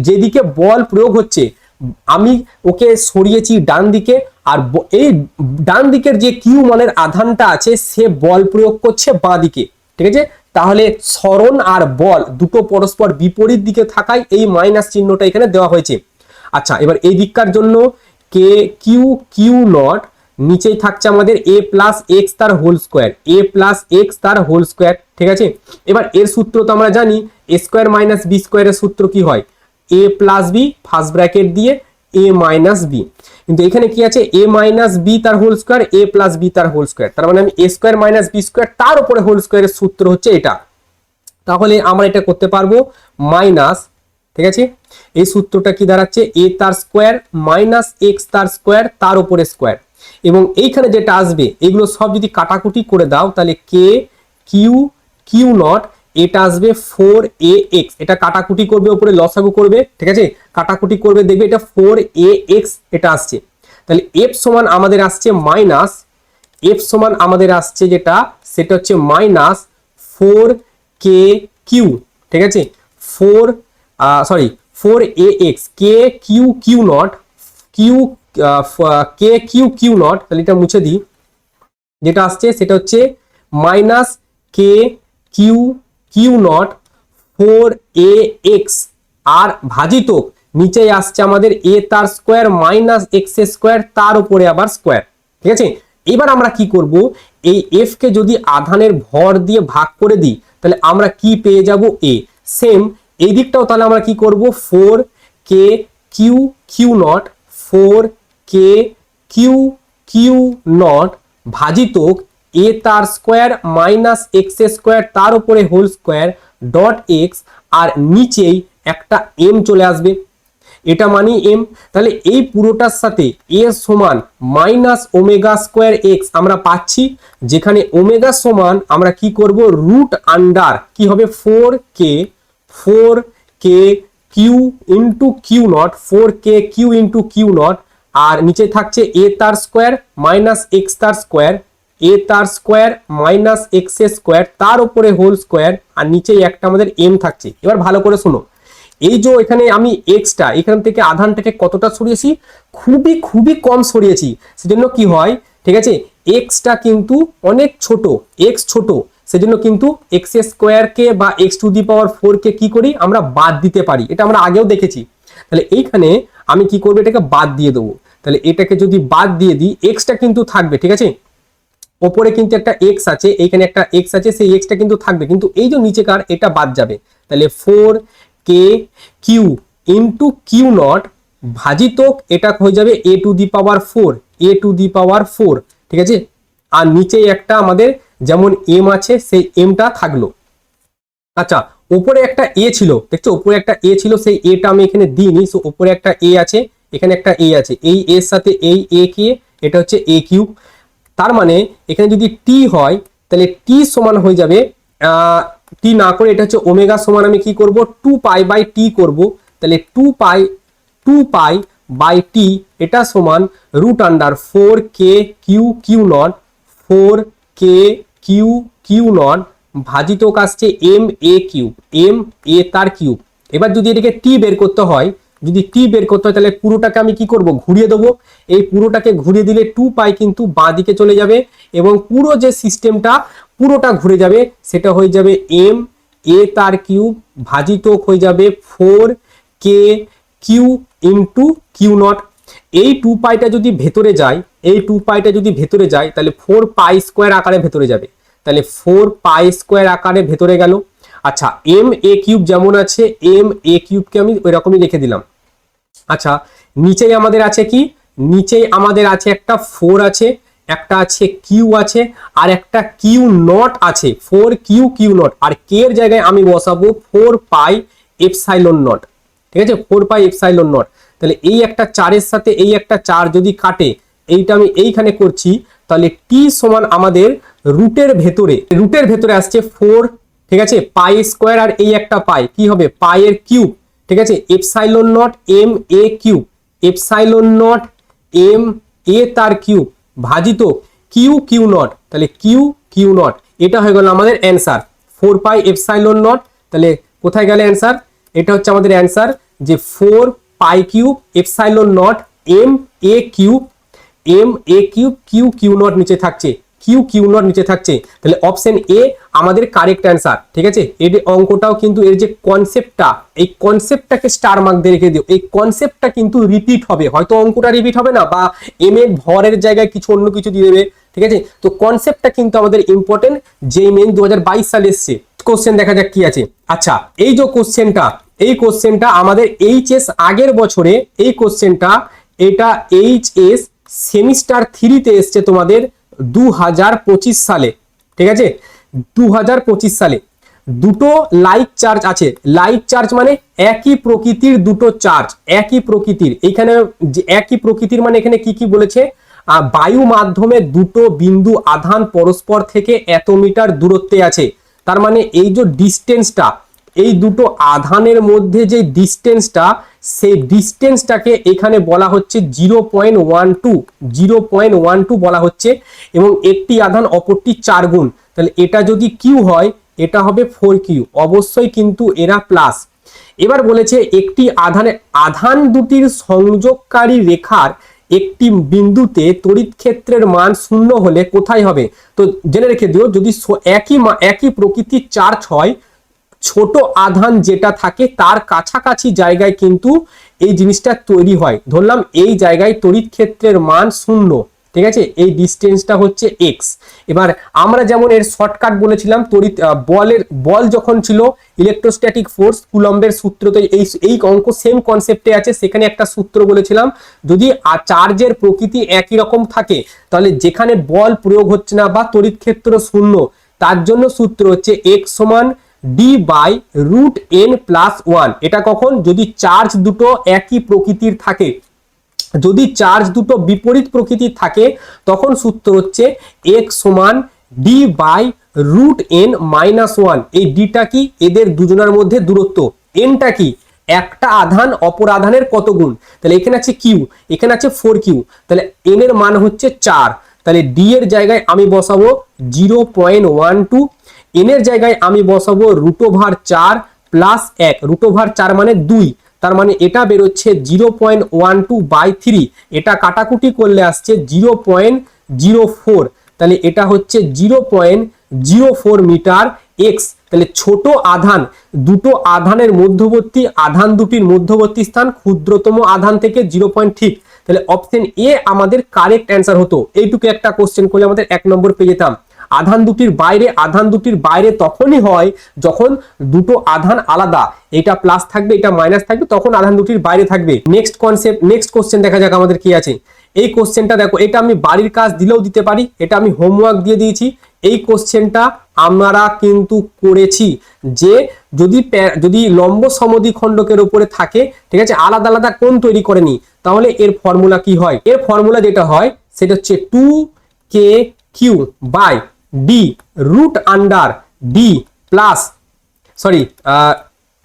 যেদিকে বল প্রয়োগ হচ্ছে আমি ওকে সরিয়েছি ডান দিকে, আর এই ডান দিকের যে কিউ মানের আধানটা আছে সে বল প্রয়োগ করছে বাঁ দিকে, ঠিক আছে। তাহলে সরণ আর বল দুটো পরস্পর বিপরীত দিকে থাকায় এই মাইনাস চিহ্নটা এখানে দেওয়া হয়েছে। আচ্ছা, এবার এই দিককার জন্য কে কিউ কিউ নট, নিচেই থাকছে আমাদের এ প্লাস এক্স তার হোল স্কোয়ার, এ প্লাস এক্স তার হোল স্কোয়ার, ঠিক আছে। এবার এর সূত্র তো আমরা জানি, এ স্কোয়ার মাইনাস বি স্কোয়ারের সূত্র কি হয়, এ প্লাস বি ফার্স্ট ব্র্যাকেট দিয়ে এ মাইনাস বি, কিন্তু এখানে কি আছে এ মাইনাস বি তার হোল স্কোয়ার, এ প্লাস বি তার হোল স্কোয়ার, তার মানে আমি এ স্কোয়ার মাইনাস বি স্কোয়ার তার উপরে হোল স্কোয়ারের সূত্র হচ্ছে এটা। তাহলে আমরা এটা করতে পারবো মাইনাস, ঠিক আছে, এই সূত্রটা কি দাঁড়াচ্ছে এ তার স্কোয়ার মাইনাস এক্স তার স্কোয়ার তার উপরে স্কোয়ার, এবং এইখানে যেটা আসবে এগুলো সব যদি কাটাকুটি করে দাও তাহলে কে কিউ কিউ নট, এটা আসবে 4ax, এটা কাটাকুটি করবে উপরে লসাগু করবে, ঠিক আছে, কাটাকুটি করবে দেখবে এটা 4ax এটা আসছে। তাহলে f সমান আমাদের আসছে মাইনাস, f সমান আমাদের আসছে যেটা সেটা হচ্ছে মাইনাস 4k ঠিক আছে, 4ax K Q Q nought Q K Q Q not, তাহলে এটা মুছে দিই, যেটা আসছে সেটা হচ্ছে minus K Q Q nought 4ax, আর ভাজিত নিচে আসছে আমাদের এ তার স্কোয়ার মাইনাস এক্স স্কোয়ার তার উপরে আবার স্কোয়ার, ঠিক আছে। এবার আমরা কি করব, এই এফ কে যদি আধানের ভর দিয়ে ভাগ করে দিই তাহলে আমরা কি পেয়ে যাব এ। সেম এই দিকটাও তাহলে আমরা কি করব, 4k Q Q not 4k Q Q nought ভাজিত এ তার স্কোয়ার মাইনাস এক্স স্কোয়ার তার উপরে হোল স্কোয়ার ডট এক্স, আর নিচেই একটা এম চলে আসবে, এটা মানে এম। তাহলে এই পুরোটার সাথে এ সমান মাইনাস ওমেগা স্কোয়ার এক্স আমরা পাচ্ছি, যেখানে ওমেগা সমান আমরা কি করব রুট আন্ডার কি হবে 4k Q into Q not 4k Q into Q naught, আর নিচে থাকছে এ তার স্কোয়ার মাইনাস এক্স তার স্কোয়ার, এ তার স্কোয়ার মাইনাস এক্স স্কোয়ার তার উপরে হোল স্কোয়ার, আর নিচেই একটা আমাদের এম থাকছে। এবার ভালো করে শোনো, এই যে এখানে আমি এক্সটা এখান থেকে আধানটাকে কতটা সরিয়েছি, খুবই খুবই কম সরিয়েছি, সেজন্য কি হয়, ঠিক আছে, এক্সটা কিন্তু অনেক ছোট, এক্স ছোট, সেজন্য কিন্তু এক্স স্কোয়ার কে বা এক্স টু দি পাওয়ার 4 কে কি করি আমরা বাদ দিতে পারি, এটা আমরা আগেও দেখেছি। তাহলে এইখানে আমি কি করবো, এটাকে বাদ দিয়ে দেবো, তাহলে এটাকে যদি বাদ দিয়ে দিই এক্সটা কিন্তু থাকবে, ঠিক আছে, ওপরে কিন্তু একটা এক্স আছে, এইখানে একটা এক্স আছে, সেই এক্সটা কিন্তু থাকবে, কিন্তু এই যে নিচেকার এটা বাদ যাবে, তাহলে 4k Q into Q nought ভাজিতক এটা হয়ে যাবে এ to the power 4, A to the পাওয়ার 4, ঠিক আছে। আর নিচে একটা আমাদের যেমন এম আছে সেই এমটা থাকলো। আচ্ছা, উপরে একটা এ ছিল, দেখছো উপরে একটা এ ছিল, সেই এটা আমি এখানে দিইনি, সো উপরে একটা এ আছে, এখানে একটা এ আছে, এই এর সাথে এই এ কে, এটা হচ্ছে এ কিউব। তার মানে এখানে যদি টি হয় তাহলে টি সমান হয়ে যাবে টি না করে এটা হচ্ছে ওমেগা সমান আমি কি করব 2 পাই বাই টি করব। তাহলে 2 পাই বাই টি এটা সমান √4 k Q nought 4 k Q nought ভাজিতক আসছে M A cube, M A তার কিউব। এবার যদি এটাকে টি বের করতে হয়, যদি টি বের করতে হয় তাহলে পুরোটাকে আমি কি করব ঘুরিয়ে দেবো। এই পুরোটাকে ঘুরিয়ে দিলে 2 পাই কিন্তু বাঁ দিকে চলে যাবে এবং পুরো যে সিস্টেমটা পুরোটা ঘুরে যাবে সেটা হয়ে যাবে এম এ তার কিউব ভাজিতক হয়ে যাবে 4 k Q into Q nought. এই 2 পাইটা যদি ভেতরে যায়, এই 2 পাইটা যদি ভেতরে যায় তাহলে 4 পাই স্কোয়ার আকারে ভেতরে যাবে, তাহলে 4 পাই স্কোয়ার আকারে ভেতরে গেল। আচ্ছা, এম এ কিউব যেমন আছে, এম এ কিউবকে আমি ওই রকমই রেখে দিলাম। আচ্ছা, নিচেই আমাদের আছে কি, নিচেই আমাদের আছে একটা 4 আছে, একটা আছে কিউ আছে, আর একটা কিউ নট আছে, 4 কিউ নট। আর কে এর জায়গায় আমি বসাবো 4 পাই এপসাইলন নট, ঠিক আছে, 4 পাই এপসাইলন নট। তাহলে এই একটা 4-এর সাথে এই একটা 4 যদি কাটে, এইটা আমি এইখানে করছি, তাহলে টি সমান আমাদের রুটের ভেতরে আসছে 4, ঠিক আছে, পাই স্কোয়ার, আর এই একটা পাই কি হবে পাই এর কিউব, ঠিক আছে, epsilon not M A cube, epsilon not M A তার কিউব ভাজিত কিউ কিউ নট। তাহলে কিউ কিউ নট এটা হয়ে গেল আমাদের অ্যান্সার 4 পাই এপসাইলন নট। তাহলে কোথায় গেলে অ্যান্সার? এটা হচ্ছে আমাদের অ্যান্সার যে 4 pi cube epsilon not M A cube, M A cube Q Q nought নিচে থাকছে, কিউ কিউ নট নিচে থাকছে। তাহলে অপশন এ আমাদের কারেক্ট অ্যান্সার, ঠিক আছে। এর অঙ্কটাও কিন্তু এর যে কনসেপ্টটা, এই কনসেপ্টটাকে স্টার মার্ক দিয়ে রেখে দিও। এই কনসেপ্টটা কিন্তু রিপিট হবে, হয়তো অঙ্কটা রিপিট হবে না, বা এম এর ভরের জায়গায় কিছু অন্য কিছু দিয়ে দেবে, ঠিক আছে। তো কনসেপ্টটা কিন্তু আমাদের ইম্পর্টেন্ট, যেই মেন 2022 সালে এসছে। কোশ্চেন দেখা যাক কি আছে। আচ্ছা, এই যে কোশ্চেনটা, এই কোশ্চেনটা আমাদের এইচএস আগের বছরে, এই কোশ্চেনটা এটা এইচএস সেমিস্টার 3-তে এসছে তোমাদের 2025 সালে, ঠিক আছে, 2025 সালে। দুটো লাইক চার্জ আছে, লাইক চার্জ মানে একই প্রকৃতির দুটো চার্জ, একই প্রকৃতির। এখানে একই প্রকৃতির মানে এখানে কি কি বলেছে, বায়ু মাধ্যমে দুটো বিন্দু আধান পরস্পর থেকে এত মিটার দূরত্বে আছে। তার মানে এই যে ডিস্টেন্সটা, এই দুটো আধানের মধ্যে যে ডিস্টেন্সটা, সেই ডিস্টেন্সটাকে এখানে বলা হচ্ছে 0.12 বলা হচ্ছে, এবং একটি আধান অপরটি 4 গুণ। তাহলে এটা যদি কিউ হয় এটা হবে 4 কিউ, অবশ্যই কিন্তু এরা প্লাস। এবার বলেছে একটি আধান দুটির সংযোগকারী রেখার একটি বিন্দুতে তড়িৎ ক্ষেত্রের মান 0 হলে কোথায় হবে? তো জেনে রেখে দিও, যদি একই প্রকৃতির চার্জ হয়, ছোট আধান যেটা থাকে তার কাছাকাছি জায়গায় কিন্তু এই জিনিসটা তৈরি হয়। ধরলাম এই জায়গায় তড়িৎ ক্ষেত্রের মান 0, ঠিক আছে, এই ডিস্টেন্সটা হচ্ছে এক্স। এবার আমরা যেমন এর শর্টকাট বলেছিলাম, বল যখন ছিল ইলেকট্রোস্ট্যাটিক ফোর্স, কুলম্বের সূত্র, তো এই অঙ্ক সেম কনসেপ্টে আছে। সেখানে একটা সূত্র বলেছিলাম, যদি চার্জের প্রকৃতি একই রকম থাকে তাহলে যেখানে বল প্রয়োগ হচ্ছে না বা তড়িৎ ক্ষেত্র 0, তার জন্য সূত্র হচ্ছে এক্স সমান d/√n+1। এটা কখন? যদি চার্জ দুটো একই প্রকৃতির থাকে। যদি চার্জ দুটো বিপরীত প্রকৃতির থাকে তখন সূত্র হচ্ছে x সমান d/√n-1। এই ডিটা কি? এদের দুজনের মধ্যে দূরত্ব। এনটা কি? একটা আধান অপর আধানের কত গুণ। তাহলে এখানে আছে কিউ, এখানে আছে 4 কিউ, তাহলে এন এর মান হচ্ছে 4। তাহলে ডি এর জায়গায় আমি বসাবো 0.12, এন এর জায়গায় আমি বসাবো √4 প্লাস 1, √4 মানে 2, তার মানে এটা বেরোচ্ছে 0.12/3। এটা কাটাকুটি করলে আসছে 0.04, তাহলে এটা হচ্ছে 0.04 মিটার এক্স। তাহলে ছোট আধান দুটো আধানের মধ্যবর্তী, আধান দুটির মধ্যবর্তী স্থান ক্ষুদ্রতম আধান থেকে 0. ঠিক, তাহলে অপশন এ আমাদের কারেক্ট অ্যান্সার হতো। এইটুকু একটা কোশ্চেন করলে আমাদের 1 নম্বর পেয়ে যেতাম। আধান দুটির বাইরে তখনই হয় যখন দুটো আধান আলাদা, এটা প্লাস থাকবে এটা মাইনাস থাকবে, তখন আধান দুটির বাইরে থাকবে। নেক্সট কনসেপ্ট, নেক্সট কোশ্চেন দেখা যাক আমাদের কি আছে। এই কোশ্চেনটা দেখো, এটা আমি বাড়ির কাজ দিলেও দিতে পারি, এটা আমি হোমওয়ার্ক দিয়ে দিয়েছি। এই কোশ্চেনটা আমরা কিন্তু করেছি যে যদি লম্ব সমদ্বিখণ্ডকের উপরে থাকে, ঠিক আছে, আলাদা আলাদা কোণ তৈরি করেনি, তাহলে এর ফর্মুলা কি হয়? এর ফর্মুলা যেটা হয় সেটা হচ্ছে 2kq by D root under D plus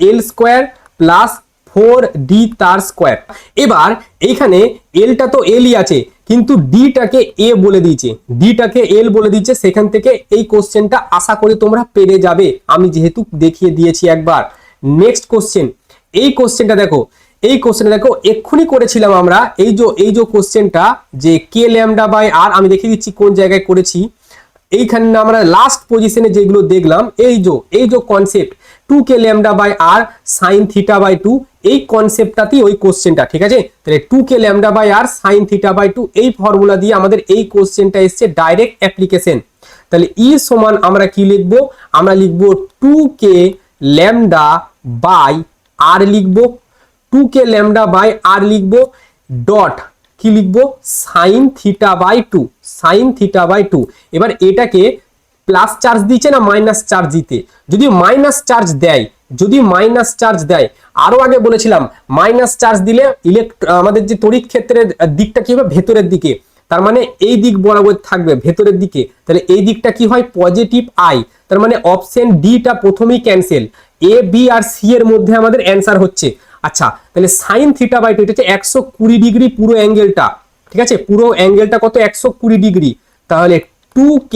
L square plus 4d তার স্কোয়ার। এবার এইখানে এলটা তো এলই আছে, কিন্তু ডিটাকে এ বলে দিয়েছে, ডিটাকে এল বলে দিয়েছে। সেখান থেকে এই কোশ্চেনটা আশা করি তোমরা পেরে যাবে, আমি যেহেতু দেখিয়ে দিয়েছি একবার। নেক্সট কোশ্চেন, এই কোশ্চেনটা দেখো, এই কোশ্চেনটা দেখো এক্ষুনি করেছিলাম আমরা। এই যে কোশ্চেনটা যে কে ল্যামডা বাই আর, আমি দেখিয়ে দিচ্ছি কোন জায়গায় করেছি। এইখানে আমরা লাস্ট পজিশনে যেগুলো দেখলাম, এই যে concept 2k lambda by R sine theta by 2, এই কনসেপ্টটাতেই ওই কোশ্চেনটা, ঠিক আছে। তাহলে 2k lambda by R sine theta by 2, এই ফর্মুলা দিয়ে আমাদের এই কোশ্চেনটা এসছে ডাইরেক্ট অ্যাপ্লিকেশন। তাহলে ই সমান আমরা কি লিখবো? আমরা লিখবো 2k ল্যামডা বাই আর লিখবো, 2k ল্যামডা বাই আর লিখবো, ডট কি লিখবো? Sine theta by 2, sine theta by 2। এবার এটাকে প্লাস চার্জ দিচ্ছে না মাইনাস চার্জ দিতে? যদি মাইনাস চার্জ দেয়, আরো আগে বলেছিলাম মাইনাস চার্জ দিলে আমাদের যে তড়িৎ ক্ষেত্রের দিকটা কি হবে? ভেতরের দিকে, তার মানে এই দিক বরাবর থাকবে ভেতরের দিকে। তাহলে এই দিকটা কি হয়? Positive I. তার মানে অপশন ডিটা প্রথমেই cancel, A B R C এর মধ্যে আমাদের অ্যান্সার হচ্ছে। আচ্ছা, তাহলে সাইন থিটা বাই 2, এটা হচ্ছে 120 ডিগ্রি পুরো অ্যাঙ্গেলটা, ঠিক আছে, পুরো অ্যাঙ্গেলটা কত? 120 ডিগ্রি। তাহলে 2k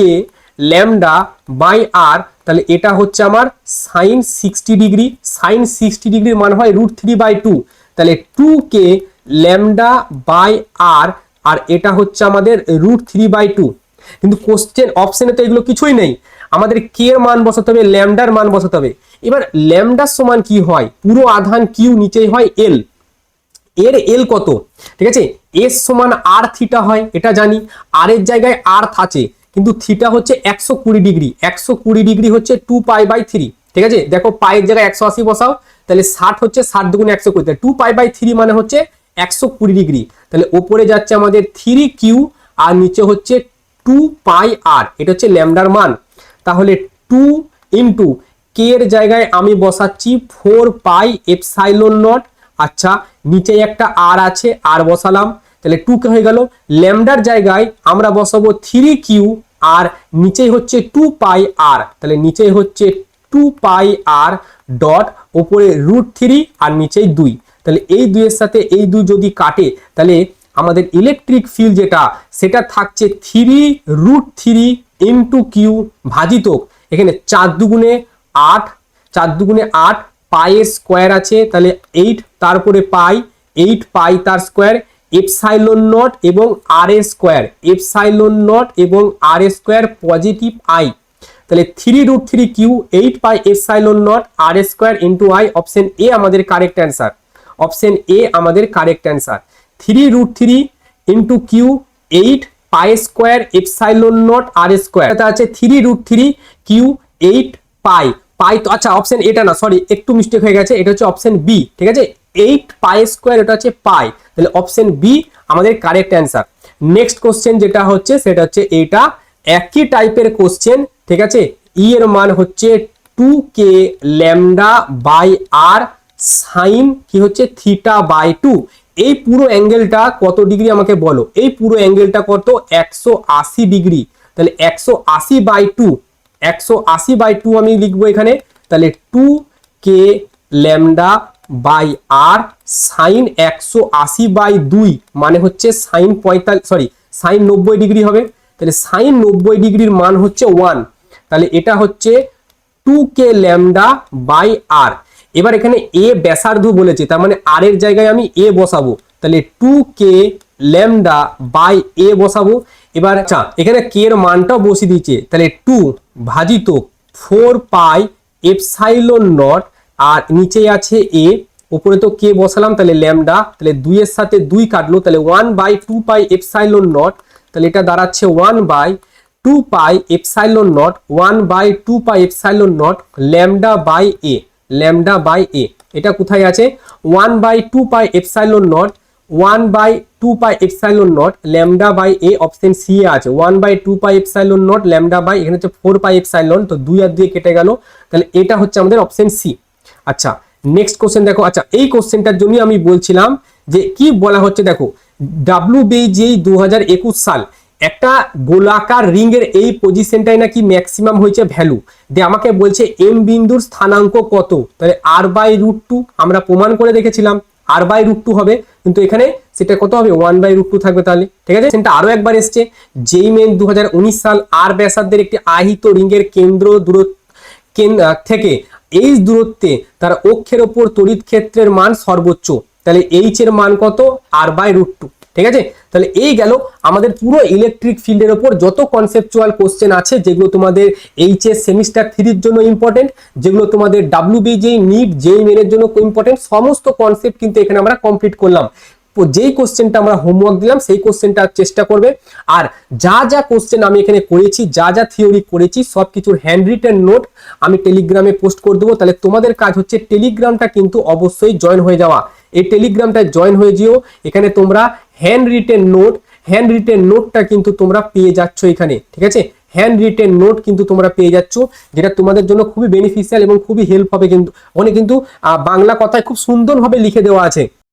ল্যামডা বাই আর, তাহলে এটা হচ্ছে আমার সাইন 60 ডিগ্রি। সাইন 60 ডিগ্রির মান হয় √3/2। তাহলে 2k ল্যামডা বাই আর, আর এটা হচ্ছে আমাদের √3/2। কিন্তু কোশ্চেন অপশনে তো এগুলো কিছুই নেই, আমাদের কে এর মান বসাতে হবে, ল্যামডার মান বসাতে হবে। এবার ল্যামডার সমান কি হয়? পুরো আধান কিউ, নিচেই হয় এল। এর এল কত? ঠিক আছে, এস সমান আর থিটা হয়, এটা জানি। আর এর জায়গায় আর্থ আছে, কিন্তু থিটা হচ্ছে 120 ডিগ্রি। 120 ডিগ্রি হচ্ছে 2π/3, ঠিক আছে। দেখো পায়ের জায়গায় 180 বসাও, তাহলে 60 হচ্ছে 60 দুগুণে 120, 2π/3 মানে হচ্ছে 120 ডিগ্রি। তাহলে ওপরে যাচ্ছে আমাদের 3q আর নিচে হচ্ছে 2πr, এটা হচ্ছে ল্যামডার মান। তাহলে 2 ইন্টু কে এর জায়গায় আমি বসাচ্ছি 4πε0। আচ্ছা, নিচে একটা আর আছে, আর বসালাম, তাহলে 2k হয়ে গেল। ল্যামডার জায়গায় আমরা বসাবো 3q আর নিচেই হচ্ছে 2πr, তাহলে নিচেই হচ্ছে 2πr ডট ওপরে √3 আর নিচেই 2। তাহলে এই 2 এর সাথে এই 2 যদি কাটে, তাহলে আমাদের ইলেকট্রিক ফিল্ড যেটা, সেটা থাকছে 3√3 ইন্টু কিউ ভাজিতক এখানে 4 দুগুণে 8, 4 দুগুণে 8, পায়ের স্কোয়ার আছে, তাহলে 8, তারপরে পাই 8 পাই তার স্কোয়ার, এপসাইলন নট এবং আর এর স্কোয়ার, এপসাইলন নট এবং আর এর স্কোয়ার পজিটিভ আই। তাহলে 3√3 Q 8 pi epsilon nought R এর square into I. Option A আমাদের কারেক্ট অ্যান্সার, অপশন এ আমাদের correct answer. 3√3 into Q 8 pi square epsilon nought R square, এটা আছে 3√3 কিউ 8 পাই। পাই তো আচ্ছা অপশন এটা না, সরি একটু মিস্টেক হয়ে গেছে, এটা হচ্ছে অপশন বি, ঠিক আছে। 8 পাই স্কোয়ার, এটা হচ্ছে পাই, তাহলে অপশন বি আমাদের কারেক্ট অ্যান্সার। নেক্সট কোশ্চেন যেটা হচ্ছে সেটা হচ্ছে এটা একই টাইপের কোশ্চেন, ঠিক আছে। ই এর মান হচ্ছে 2k lambda by R sign কি হচ্ছে থিটা বাই 2। এই পুরো অ্যাঙ্গেলটা কত ডিগ্রি আমাকে বলো? এই পুরো অ্যাঙ্গেলটা কত? 180 ডিগ্রি। তাহলে 180/2, 180/2 আমি লিখবো এখানে। তাহলে 2k lambda by R sign 180/2 মানে হচ্ছে সাইন 90 ডিগ্রি হবে। তাহলে সাইন 90 ডিগ্রির মান হচ্ছে 1। তাহলে এটা হচ্ছে 2k ল্যামডা বাই আর। এবার এখানে এ ব্যাসার্ধ বলেছে, তার মানে আর এর জায়গায় আমি এ বসাবো, তাহলে 2k ল্যামডা বাই এ বসাবো। এবার আচ্ছা এখানে কে এর মানটাও বসিয়ে দিয়েছে, তাহলে 2 ভাজিত 4 পাই এপসাইলন নট আর নিচে আছে এ, উপরে তো কে বসালাম, তাহলে ল্যামডা, তাহলে 2 এর সাথে 2 কাটলো, তাহলে 1/2 পাই এপসাইলন নট, তাহলে এটা দাঁড়াচ্ছে 1 2 pi epsilon naught 1/2 pi epsilon naught lambda by A, lambda by A. এটা কোথায় আছে? 1/2 pi epsilon naught 1/2 pi epsilon naught lambda by A, option C এ আছে 1/2 pi epsilon naught lambda by, এখানে হচ্ছে 4 পাই এপসাইলন, তো 2 আর 2 কেটে গেল, তাহলে এটা হচ্ছে আমাদের অপশন সি। আচ্ছা নেক্সট কোশ্চেন দেখো। আচ্ছা এই কোশ্চেনটার জন্য আমি বলছিলাম যে কি বলা হচ্ছে, দেখো WBGE 2021 সাল একটা গোলাকার রিং এর এই পজিশনটাই নাকি ম্যাক্সিমাম হয়েছে ভ্যালু, দিয়ে আমাকে বলছে এম বিন্দুর স্থানাঙ্ক কত, তাহলে r/√2 আমরা প্রমাণ করে দেখেছিলাম r/√2 হবে, কিন্তু এখানে সেটা কত হবে 1/√2 থাকবে। তাহলে ঠিক আছে, সেটা আরো একবার এসছে যেই মেন 2019 সাল আর ব্যাসার্ধের একটি আহিত রিং এর কেন্দ্র দূরত্ব থেকে এইচ দূরত্বে তার অক্ষের ওপর তড়িৎ ক্ষেত্রের মান সর্বোচ্চ, তাহলে এইচ এর মান কত r/√2। ঠিক আছে, তাহলে এই গেল আমাদের পুরো ইলেকট্রিক ফিল্ডের ওপর যত কনসেপচুয়াল কোশ্চেন আছে, যেগুলো তোমাদের এইচএস সেমিস্টার 3 জন্য ইম্পর্টেন্ট, যেগুলো তোমাদের WBGE নিট জেই মেনের জন্য ইম্পর্টেন্ট, সমস্ত কনসেপ্ট কিন্তু এখানে আমরা কমপ্লিট করলাম। যেই কোশ্চেনটা আমরা হোমওয়ার্ক দিলাম সেই কোশ্চেনটা চেষ্টা করবে, আর যা যা কোশ্চেন আমি এখানে করেছি, যা যা থিওরি করেছি, সব কিছুর হ্যান্ড রিটেন নোট আমি টেলিগ্রামে পোস্ট করে দেবো। তাহলে তোমাদের কাজ হচ্ছে টেলিগ্রামটা কিন্তু অবশ্যই জয়েন হয়ে যাওয়া, এই টেলিগ্রামটা জয়েন হয়ে যেও, এখানে তোমরা হ্যান্ড রিটেন নোটটা কিন্তু তোমরা পেয়ে যাচ্ছ এখানে। ঠিক আছে, হ্যান্ড রিটেন নোট কিন্তু তোমরা পেয়ে যাচ্ছ, যেটা তোমাদের জন্য খুবই বেনিফিশিয়াল এবং খুবই হেল্প হবে। কিন্তু অনেক কিন্তু বাংলা কথায় খুব সুন্দরভাবে লিখে দেওয়া আছে।